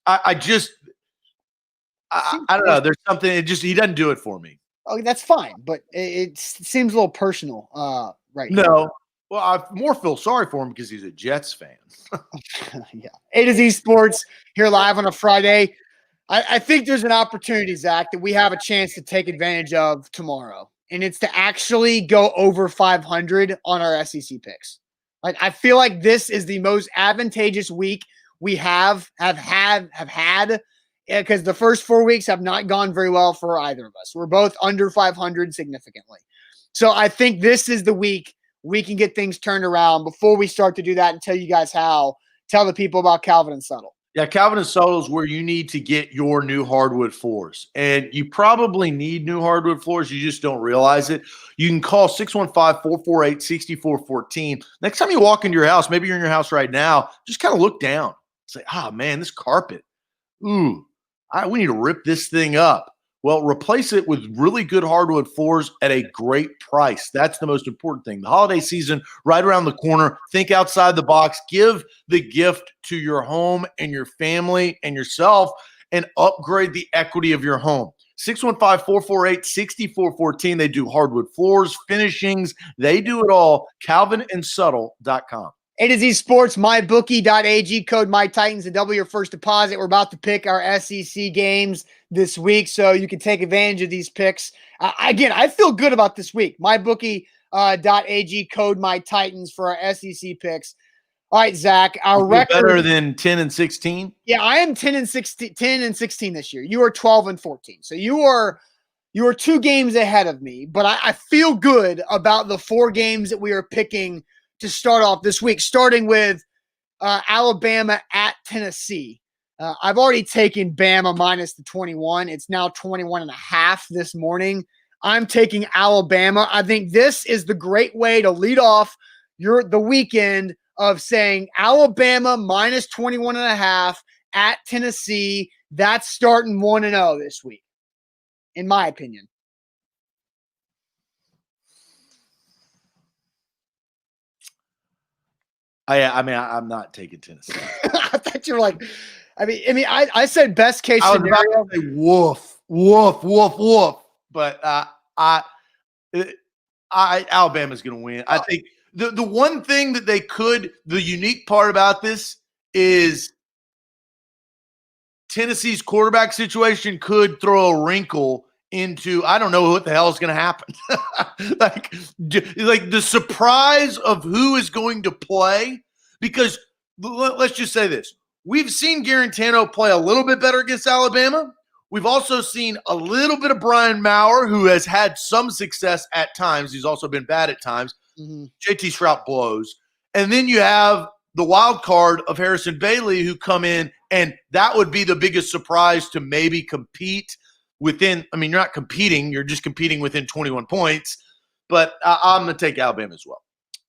Speaker 2: I don't know. There's something. He doesn't do it for me.
Speaker 1: Oh, that's fine, but it seems a little personal, right?
Speaker 2: No.
Speaker 1: Now.
Speaker 2: Well, I more feel sorry for him because he's a Jets fan.
Speaker 1: Yeah. A to Z Sports here live on a Friday. I think there's an opportunity, Zach, that we have a chance to take advantage of tomorrow, and it's to actually go over 500 on our SEC picks. Like, I feel like this is the most advantageous week we have had because the first 4 weeks have not gone very well for either of us. We're both under 500 significantly. So I think this is the week we can get things turned around. Before we start to do that and tell you guys how, tell the people about Calvin and Subtle.
Speaker 2: Yeah, Calvin and Subtle is where you need to get your new hardwood floors. And you probably need new hardwood floors. You just don't realize it. You can call 615-448-6414. Next time you walk into your house, maybe you're in your house right now, just kind of look down. Say, man, this carpet. We need to rip this thing up. Well, replace it with really good hardwood floors at a great price. That's the most important thing. The holiday season right around the corner. Think outside the box. Give the gift to your home and your family and yourself and upgrade the equity of your home. 615-448-6414. They do hardwood floors, finishings. They do it all. CalvinandSubtle.com.
Speaker 1: A to Z Sports, mybookie.ag, code MyTitans to double your first deposit. We're about to pick our SEC games this week, so you can take advantage of these picks. Again, I feel good about this week. Mybookie.ag, code MyTitans for our SEC picks. All right, Zach, our record
Speaker 2: better than 10-16.
Speaker 1: Yeah, I am 10-16 this year. You are 12-14, so you are 2 games ahead of me. But I feel good about the 4 games that we are picking to start off this week, starting with Alabama at Tennessee. I've already taken Bama minus the 21. It's now 21.5 this morning. I'm taking Alabama. I think this is the great way to lead off the weekend of saying Alabama minus 21.5 at Tennessee. That's starting 1-0 this week, in my opinion.
Speaker 2: I'm not taking Tennessee.
Speaker 1: I thought you were like, I said best case scenario.
Speaker 2: I was about to say woof, woof, woof, woof. But Alabama's going to win. I think the one thing that the unique part about this is Tennessee's quarterback situation could throw a wrinkle into, I don't know what the hell is going to happen. like the surprise of who is going to play, because let's just say this. We've seen Garantano play a little bit better against Alabama. We've also seen a little bit of Brian Maurer, who has had some success at times. He's also been bad at times. Mm-hmm. JT Shrout blows. And then you have the wild card of Harrison Bailey, who come in, and that would be the biggest surprise to maybe compete within. I mean, you're not competing. You're just competing within 21 points. But I'm going to take Alabama as well.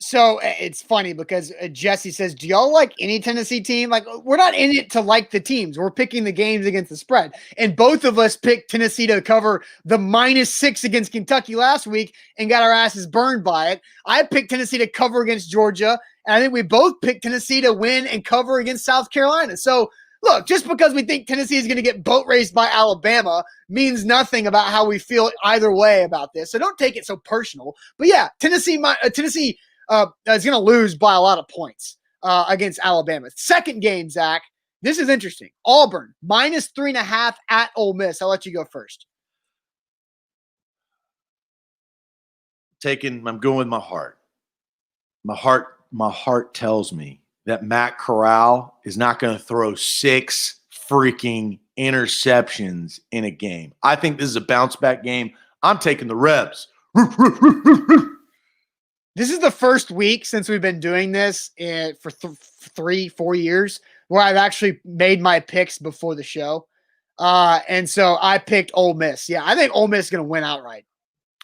Speaker 1: So it's funny because Jesse says, do y'all like any Tennessee team? Like, we're not in it to like the teams. We're picking the games against the spread. And both of us picked Tennessee to cover the -6 against Kentucky last week and got our asses burned by it. I picked Tennessee to cover against Georgia. And I think we both picked Tennessee to win and cover against South Carolina. So look, just because we think Tennessee is going to get boat raced by Alabama means nothing about how we feel either way about this. So don't take it so personal. But yeah, Tennessee is going to lose by a lot of points against Alabama. Second game, Zach. This is interesting. Auburn, -3.5 at Ole Miss. I'll let you go first.
Speaker 2: I'm going with my heart. My heart tells me that Matt Corral is not going to throw 6 freaking interceptions in a game. I think this is a bounce back game. I'm taking the Rebs.
Speaker 1: This is the first week since we've been doing this for 3-4 years where I've actually made my picks before the show. And so I picked Ole Miss. Yeah, I think Ole Miss is going to win outright.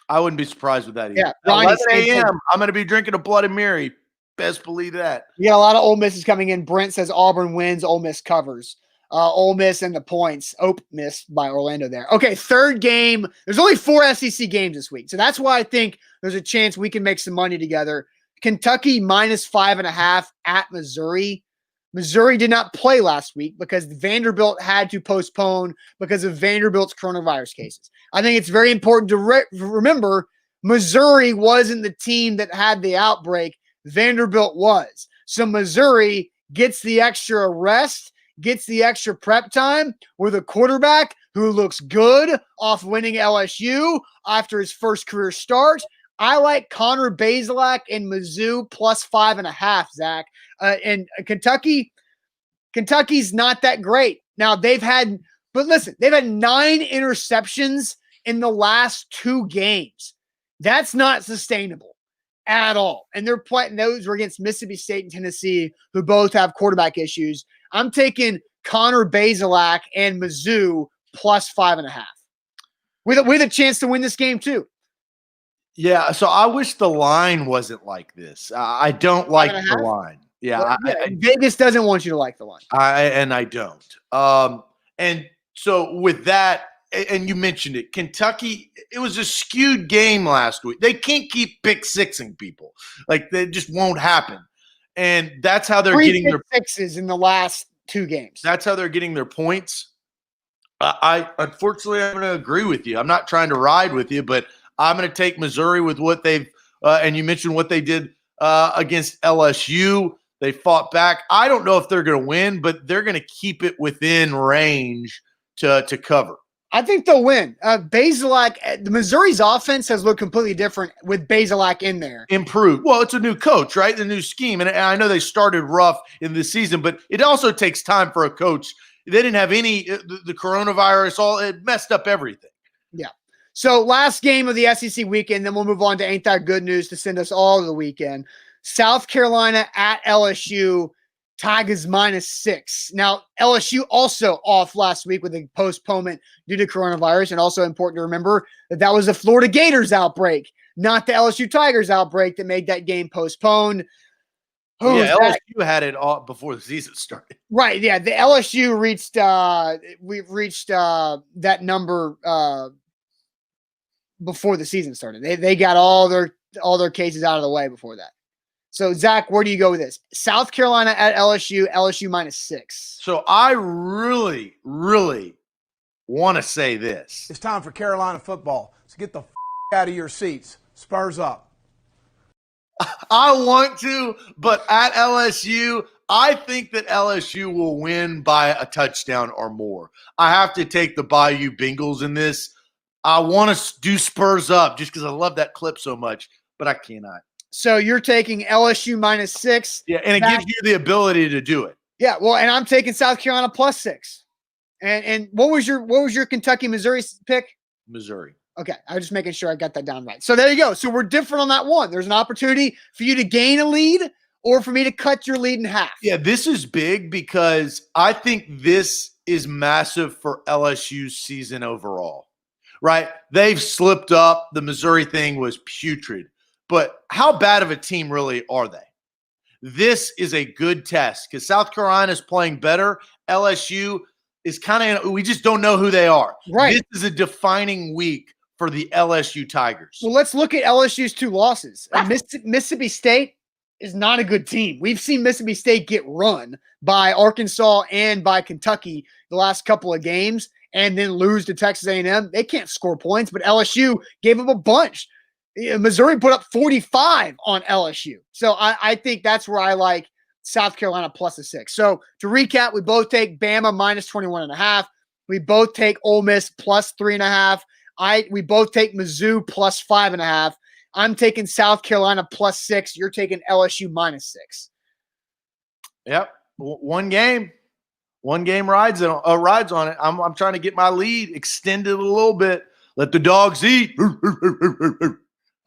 Speaker 2: I wouldn't be surprised with that either.
Speaker 1: Yeah,
Speaker 2: 11 a.m. I'm going to be drinking a Bloody Mary. Best believe that.
Speaker 1: You got a lot of Ole Misses coming in. Brent says Auburn wins, Ole Miss covers. Ole Miss and the points. Miss by Orlando there. Okay, third game. There's only 4 SEC games this week. So that's why I think there's a chance we can make some money together. Kentucky -5.5 at Missouri. Missouri did not play last week because Vanderbilt had to postpone because of Vanderbilt's coronavirus cases. I think it's very important to remember Missouri wasn't the team that had the outbreak. Vanderbilt was. So Missouri gets the extra rest, gets the extra prep time with a quarterback who looks good off winning LSU after his first career start. I like Connor Bazelak and Mizzou plus 5.5, Zach. And Kentucky's not that great. Now they've had 9 interceptions in the last 2 games. That's not sustainable at all. And they're playing, those were against Mississippi State and Tennessee, who both have quarterback issues. I'm taking Connor Bazelak and Mizzou plus 5.5 with a chance to win this game too.
Speaker 2: Yeah, so I wish the line wasn't like this. I don't like the line. Yeah,
Speaker 1: Vegas doesn't want you to like the line.
Speaker 2: I don't. And so with that, and you mentioned it, Kentucky, it was a skewed game last week. They can't keep pick sixing people. Like, they just won't happen. And that's how they're getting their
Speaker 1: sixes in the last 2 games.
Speaker 2: That's how they're getting their points. Unfortunately, I'm going to agree with you. I'm not trying to ride with you, but I'm going to take Missouri with what they've and you mentioned what they did against LSU. They fought back. I don't know if they're going to win, but they're going to keep it within range to cover.
Speaker 1: I think they'll win. Bazelak, the Missouri's offense has looked completely different with Bazelak in there.
Speaker 2: Improved. Well, it's a new coach, right? The new scheme. And I know they started rough in this season, but it also takes time for a coach. They didn't have the coronavirus. It messed up everything.
Speaker 1: Yeah. So last game of the SEC weekend, then we'll move on to Ain't That Good News to send us all to the weekend. South Carolina at LSU. Tigers -6. Now, LSU also off last week with a postponement due to coronavirus, and also important to remember that was the Florida Gators outbreak, not the LSU Tigers outbreak that made that game postponed.
Speaker 2: LSU had it all before the season started.
Speaker 1: Right, yeah. The LSU reached that number before the season started. They got all their cases out of the way before that. So, Zach, where do you go with this? South Carolina at LSU, LSU -6.
Speaker 2: So I really, really want to say this.
Speaker 4: It's time for Carolina football. So get the out of your seats. Spurs up.
Speaker 2: I want to, but at LSU, I think that LSU will win by a touchdown or more. I have to take the Bayou Bengals in this. I want to do Spurs up just because I love that clip so much, but I cannot.
Speaker 1: So you're taking LSU -6.
Speaker 2: Yeah, and it gives you the ability to do it.
Speaker 1: Yeah, well, and I'm taking South Carolina +6. And what was your Kentucky Missouri pick?
Speaker 2: Missouri.
Speaker 1: Okay, I was just making sure I got that down right. So there you go. So we're different on that one. There's an opportunity for you to gain a lead or for me to cut your lead in half.
Speaker 2: Yeah, this is big because I think this is massive for LSU's season overall, right? They've slipped up. The Missouri thing was putrid. But how bad of a team really are they? This is a good test because South Carolina is playing better. LSU is kind of – we just don't know who they are.
Speaker 1: Right.
Speaker 2: This is a defining week for the LSU Tigers.
Speaker 1: Well, let's look at LSU's 2 losses. Mississippi State is not a good team. We've seen Mississippi State get run by Arkansas and by Kentucky the last couple of games and then lose to Texas A&M. They can't score points, but LSU gave them a bunch. Missouri put up 45 on LSU. So I think that's where I like South Carolina +6. So to recap, we both take Bama -21.5. We both take Ole Miss +3.5. We both take Mizzou +5.5. I'm taking South Carolina +6. You're taking LSU -6.
Speaker 2: Yep. One game rides on it. I'm trying to get my lead extended a little bit. Let the dogs eat.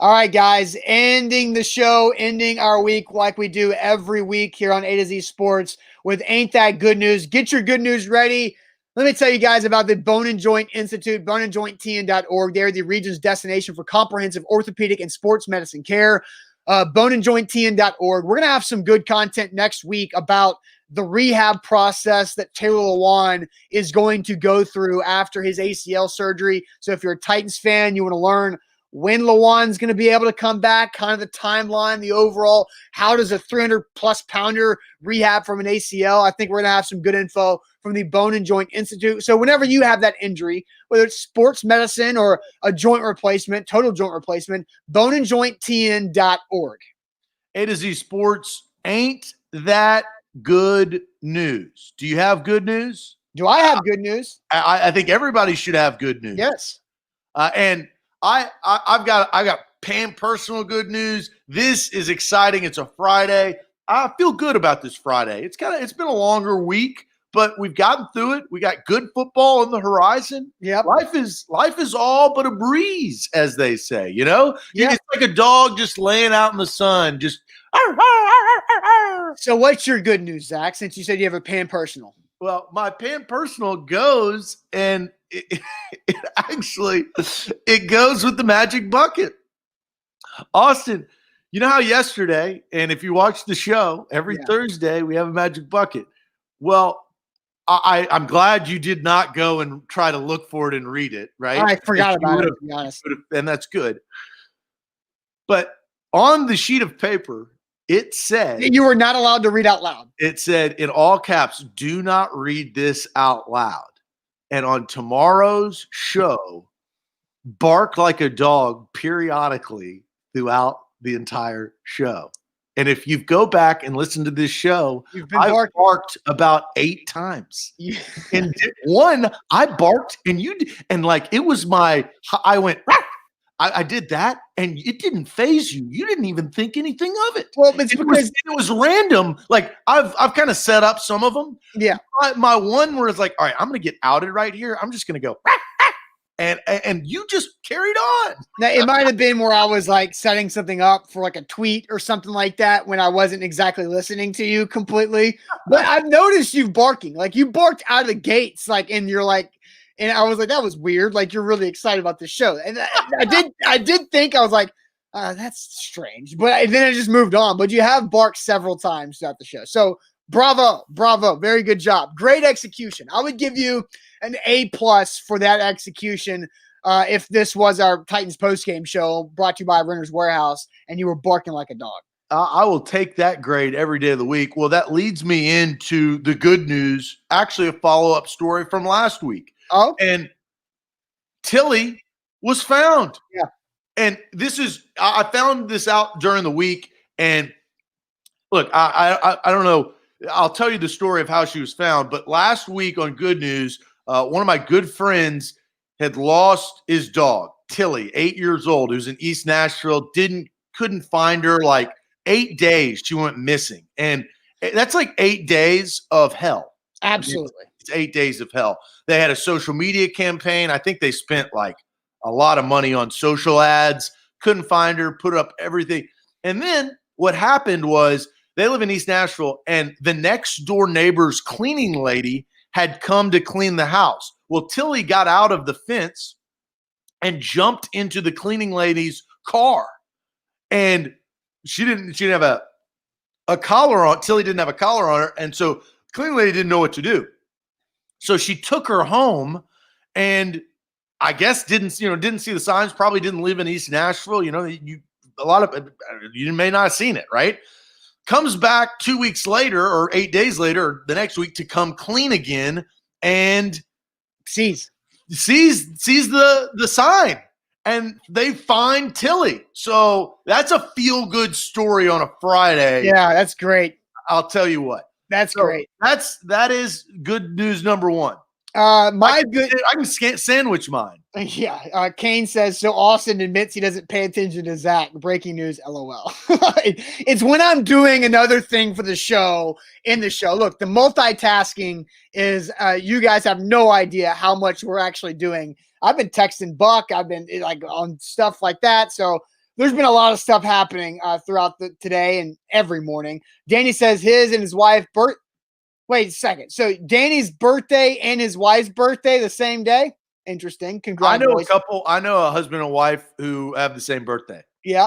Speaker 1: All right, guys, ending the show, ending our week like we do every week here on A to Z Sports with Ain't That Good News. Get your good news ready. Let me tell you guys about the Bone and Joint Institute, boneandjointtn.org. They're the region's destination for comprehensive orthopedic and sports medicine care. Boneandjointtn.org. We're going to have some good content next week about the rehab process that Taylor Lewan is going to go through after his ACL surgery. So if you're a Titans fan, you want to learn when Lewan's going to be able to come back, kind of the timeline, the overall, how does a 300-plus pounder rehab from an ACL? I think we're going to have some good info from the Bone and Joint Institute. So whenever you have that injury, whether it's sports medicine or a joint replacement, total joint replacement, boneandjointtn.org.
Speaker 2: A to Z Sports, ain't that good news? Do you have good news?
Speaker 1: Do I have good news?
Speaker 2: I think everybody should have good news.
Speaker 1: Yes.
Speaker 2: And I've got personal good news. This is exciting. It's a Friday. I feel good about this Friday. It's been a longer week, but we've gotten through it. We got good football on the horizon.
Speaker 1: Yep.
Speaker 2: Life is all but a breeze, as they say, you know?
Speaker 1: Yep.
Speaker 2: It's like a dog just laying out in the sun, just.
Speaker 1: So what's your good news, Zach, since you said you have a pan personal?
Speaker 2: Well, my pan personal goes, and it goes with the magic bucket. Austin, you know how yesterday, and if you watch the show, every Thursday we have a magic bucket. Well, I'm glad you did not go and try to look for it and read it, right?
Speaker 1: I forgot about it, to be honest.
Speaker 2: And that's good. But on the sheet of paper, it said
Speaker 1: you were not allowed to read out loud.
Speaker 2: It said in all caps, do not read this out loud. And on tomorrow's show, bark like a dog periodically throughout the entire show. And if you go back and listen to this show, I barked about 8 times. And one, I barked and like it was I went, I did that, and it didn't phase you. You didn't even think anything of it.
Speaker 1: Well, it's because
Speaker 2: it was random. Like I've kind of set up some of them.
Speaker 1: Yeah.
Speaker 2: My one where it's like, all right, I'm going to get outed right here. I'm just going to go, and you just carried on.
Speaker 1: Now, it might have been where I was like setting something up for like a tweet or something like that when I wasn't exactly listening to you completely. But I've noticed you barking. Like you barked out of the gates, like, and you're like. And I was like, that was weird. Like, you're really excited about this show. And I did think, I was like, that's strange. But then I just moved on. But you have barked several times throughout the show. So bravo. Very good job. Great execution. I would give you an A+ for that execution if this was our Titans postgame show brought to you by Renter's Warehouse and you were barking like a dog.
Speaker 2: I will take that grade every day of the week. Well, that leads me into the good news, actually a follow-up story from last week.
Speaker 1: Oh,
Speaker 2: and Tilly was found.
Speaker 1: Yeah.
Speaker 2: And I found this out during the week. And look, I don't know. I'll tell you the story of how she was found. But last week on Good News, one of my good friends had lost his dog, Tilly, 8 years old, who's in East Nashville, couldn't find her. Like 8 days she went missing. And that's like 8 days of hell.
Speaker 1: Absolutely.
Speaker 2: It's 8 days of hell. They had a social media campaign. I think they spent like a lot of money on social ads. Couldn't find her, put up everything. And then what happened was they live in East Nashville, and the next door neighbor's cleaning lady had come to clean the house. Well, Tilly got out of the fence and jumped into the cleaning lady's car. And she didn't have a collar on. Tilly didn't have a collar on her. And so cleaning lady didn't know what to do. So she took her home and I guess didn't see the signs, probably didn't live in East Nashville. You know, you may not have seen it, right? Comes back 2 weeks later or 8 days later, or the next week to come clean again and sees the sign and they find Tilly. So that's a feel-good story on a Friday.
Speaker 1: Yeah, that's great.
Speaker 2: I'll tell you what.
Speaker 1: That's great.
Speaker 2: That is good news number one.
Speaker 1: I
Speaker 2: can sandwich mine.
Speaker 1: Yeah. Kane says, so Austin admits he doesn't pay attention to Zach. Breaking news, LOL. It's when I'm doing another thing for the show in the show. Look, the multitasking is, you guys have no idea how much we're actually doing. I've been texting Buck. I've been like on stuff like that. So there's been a lot of stuff happening throughout today and every morning. Danny says his and his wife Wait a second. So Danny's birthday and his wife's birthday the same day? Interesting. Congratulations.
Speaker 2: I know a husband and wife who have the same birthday.
Speaker 1: Yeah.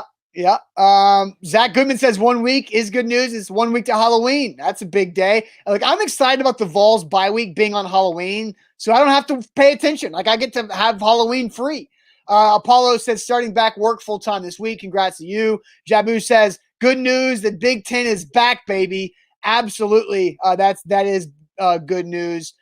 Speaker 1: Zach Goodman says 1 week is good news. It's 1 week to Halloween. That's a big day. Like, I'm excited about the Vols bye week being on Halloween, so I don't have to pay attention. Like, I get to have Halloween free. Apollo says starting back work full time this week. Congrats to you. Jabu says good news. The Big Ten is back, baby. Absolutely. That is good news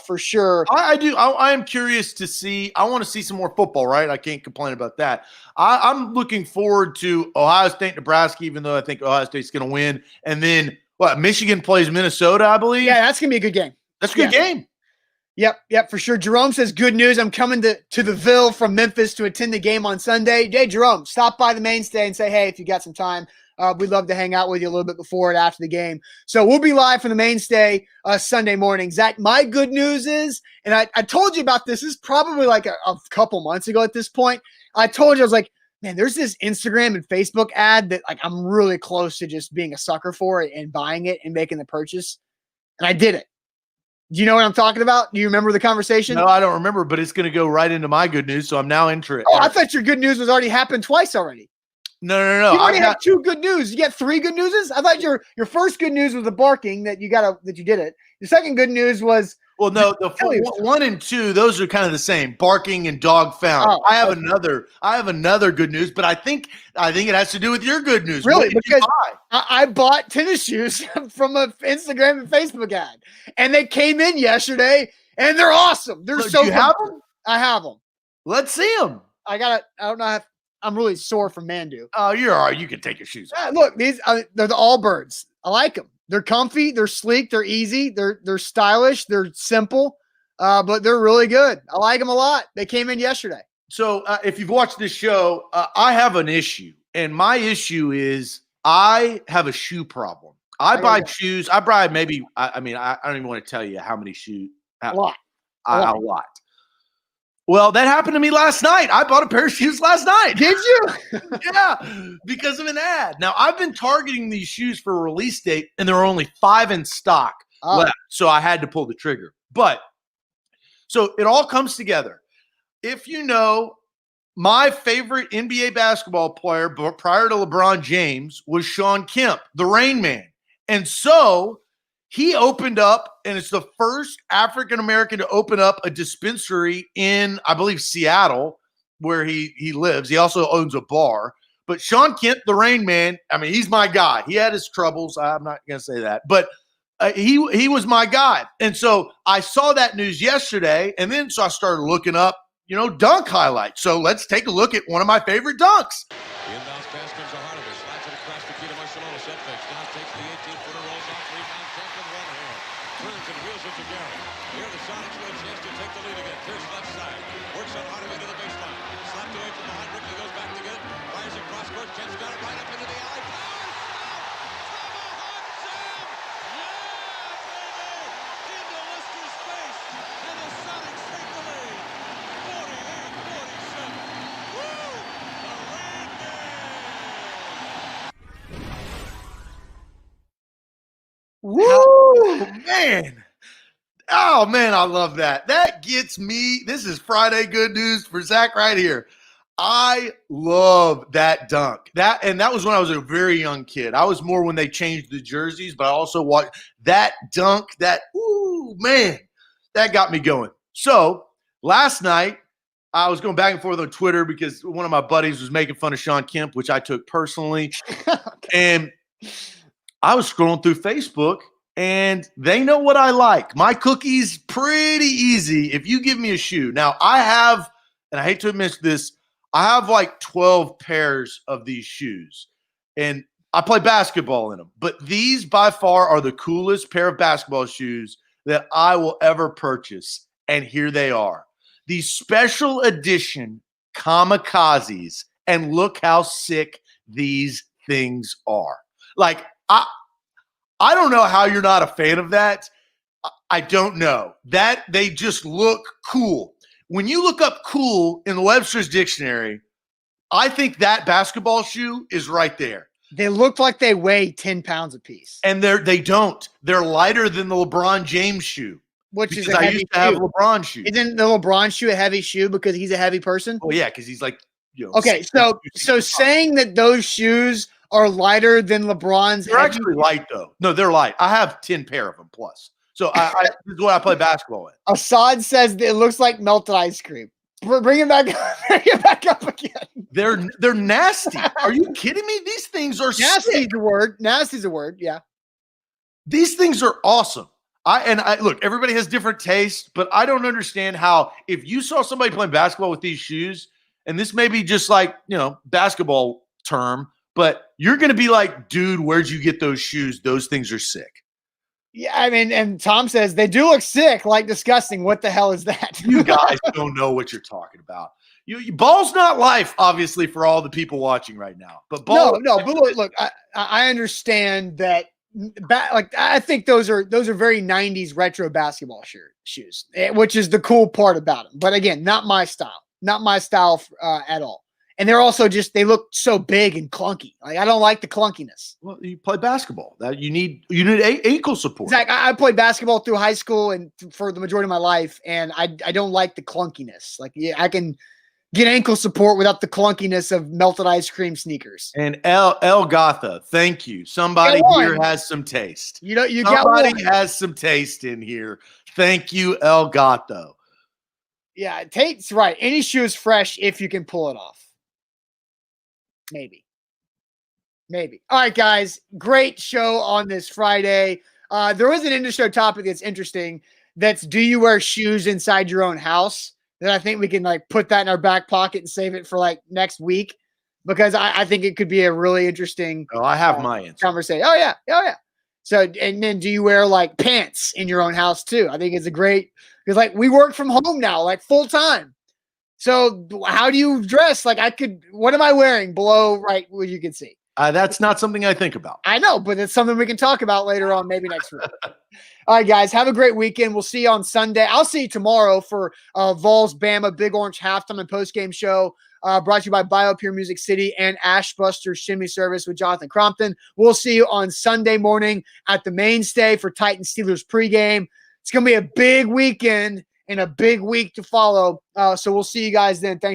Speaker 1: for sure.
Speaker 2: I am curious to see. I want to see some more football, right? I can't complain about that. I'm looking forward to Ohio State, Nebraska, even though I think Ohio State's going to win. And then Michigan plays Minnesota, I believe.
Speaker 1: Yeah, that's going to be a good game.
Speaker 2: That's a good game.
Speaker 1: Yep, for sure. Jerome says, good news. I'm coming to the Ville from Memphis to attend the game on Sunday. Hey, Jerome, stop by the mainstay and say, hey, if you got some time. We'd love to hang out with you a little bit before and after the game. So we'll be live from the mainstay Sunday morning. Zach, my good news is, and I told you about this is probably like a couple months ago at this point. I told you, I was like, man, there's this Instagram and Facebook ad that like I'm really close to just being a sucker for it and buying it and making the purchase. And I did it. Do you know what I'm talking about? Do you remember the conversation?
Speaker 2: No, I don't remember, but it's going to go right into my good news. So I'm now interested.
Speaker 1: Oh, I thought your good news was already happened twice already.
Speaker 2: No.
Speaker 1: You already have two good news. You got three good newses? I thought your first good news was the barking that you did it. The second good news was
Speaker 2: the 1 and 2, those are kind of the same. Barking and dog found.
Speaker 1: Oh,
Speaker 2: I have another good news, but I think it has to do with your good news.
Speaker 1: Really? Because I bought tennis shoes from an Instagram and Facebook ad, and they came in yesterday, and they're awesome. They're so
Speaker 2: you have them?
Speaker 1: I have them.
Speaker 2: Let's see them.
Speaker 1: I don't know. I'm really sore from Mandu.
Speaker 2: Oh, you're all right. You can take your shoes off.
Speaker 1: Look, these they're the Allbirds. I like them. They're comfy. They're sleek. They're easy. They're stylish. They're simple, but they're really good. I like them a lot. They came in yesterday.
Speaker 2: So if you've watched this show, I have an issue, and my issue is I have a shoe problem. I buy shoes. I buy maybe. I don't even want to tell you how many shoes.
Speaker 1: A lot.
Speaker 2: A lot. Well, that happened to me last night. I bought a pair of shoes last night.
Speaker 1: Did you?
Speaker 2: Yeah, because of an ad. Now, I've been targeting these shoes for a release date, and there are only 5 in stock left. So I had to pull the trigger. But so it all comes together. If you know, my favorite NBA basketball player prior to LeBron James was Sean Kemp, the Rain Man. And so he opened up, and it's the first African-American to open up a dispensary in, I believe, Seattle, where he lives. He also owns a bar. But Sean Kemp, the Rain Man, I mean, he's my guy. He had his troubles. I'm not going to say that. But he was my guy. And so I saw that news yesterday, and then so I started looking up, dunk highlights. So let's take a look at one of my favorite dunks.
Speaker 5: The inbounds pass comes to Hardaway. Slides it across the key to Marcelo. Set fakes. Now takes the 18-footer, rolls off, rebound, Kemp with one here. Turns and wheels it to Gary. Here the Sonics with a chance to take the lead again. Pierce left side. Works on Hardaway to the baseline. Slapped away from behind. Ricky goes back to get it. Fires it cross court. Kemp's got it right up into the alley. Into Lister's face. And the Sonics take the lead. 48-47. Woo! The Rain
Speaker 1: Woo!
Speaker 2: Man. Oh, man, I love that. That gets me. This is Friday good news for Zach right here. I love that dunk. That was when I was a very young kid. I was more when they changed the jerseys, but I also watched that dunk. Man, that got me going. So last night, I was going back and forth on Twitter because one of my buddies was making fun of Sean Kemp, which I took personally. And I was scrolling through Facebook, and they know what I like. My cookie's pretty easy if you give me a shoe. Now, I have, and I hate to admit this, I have like 12 pairs of these shoes, and I play basketball in them. But these by far are the coolest pair of basketball shoes that I will ever purchase, and here they are. These special edition Kamikazes, and look how sick these things are. Like, I don't know how you're not a fan of that. I don't know. That they just look cool. When you look up cool in the Webster's dictionary, I think that basketball shoe is right there.
Speaker 1: They look like they weigh 10 pounds a piece.
Speaker 2: And they don't. They're lighter than the LeBron James shoe.
Speaker 1: Which is
Speaker 2: I used to have LeBron shoes.
Speaker 1: Isn't the LeBron shoe a heavy shoe because he's a heavy person?
Speaker 2: Oh, yeah, because he's like,
Speaker 1: Okay, so saying that those shoes are lighter than LeBron's.
Speaker 2: They're actually light, though. No, they're light. I have 10 pair of them plus. So this is what I play basketball with.
Speaker 1: Assad says that it looks like melted ice cream. Bring it back up. Bring it back up again.
Speaker 2: They're nasty. Are you kidding me? These things are
Speaker 1: Nasty's a word. Nasty's a word. Yeah.
Speaker 2: These things are awesome. I look, everybody has different tastes, but I don't understand how if you saw somebody playing basketball with these shoes, and this may be just like, basketball term, but you're going to be like, dude, where'd you get those shoes? Those things are sick.
Speaker 1: Yeah, I mean, and Tom says they do look sick, like disgusting. What the hell is that?
Speaker 2: You guys don't know what you're talking about. Ball's not life, obviously, for all the people watching right now. But ball,
Speaker 1: no. But look, I understand that. I think those are very '90s retro basketball shoes, which is the cool part about them. But again, not my style at all. And they're also they look so big and clunky. Like I don't like the clunkiness.
Speaker 2: Well, you play basketball. That you need ankle support.
Speaker 1: Zach, I played basketball through high school and for the majority of my life, and I don't like the clunkiness. Like I can get ankle support without the clunkiness of melted ice cream sneakers.
Speaker 2: And El Gotha, thank you. Somebody here has some taste. Somebody has some taste in here. Thank you, El Gato.
Speaker 1: Yeah, Tate's right. Any shoe is fresh if you can pull it off. Maybe. All right, guys. Great show on this Friday. There was an in-the-show topic that's interesting. That's, do you wear shoes inside your own house? That I think we can put that in our back pocket and save it for next week, because I think it could be a really interesting.
Speaker 2: Oh, I have my answer.
Speaker 1: Conversation. Oh yeah. So, and then do you wear pants in your own house too? I think it's a great, because we work from home now, full time. So how do you dress? What am I wearing below right where you can see?
Speaker 2: That's not something I think about.
Speaker 1: I know, but it's something we can talk about later on, maybe next week. All right, guys, have a great weekend. We'll see you on Sunday. I'll see you tomorrow for Vols Bama Big Orange halftime and postgame show, brought to you by BioPure Music City and Ashbuster Shimmy Service with Jonathan Crompton. We'll see you on Sunday morning at the Mainstay for Titans Steelers pregame. It's going to be a big weekend and a big week to follow. So we'll see you guys then. Thanks.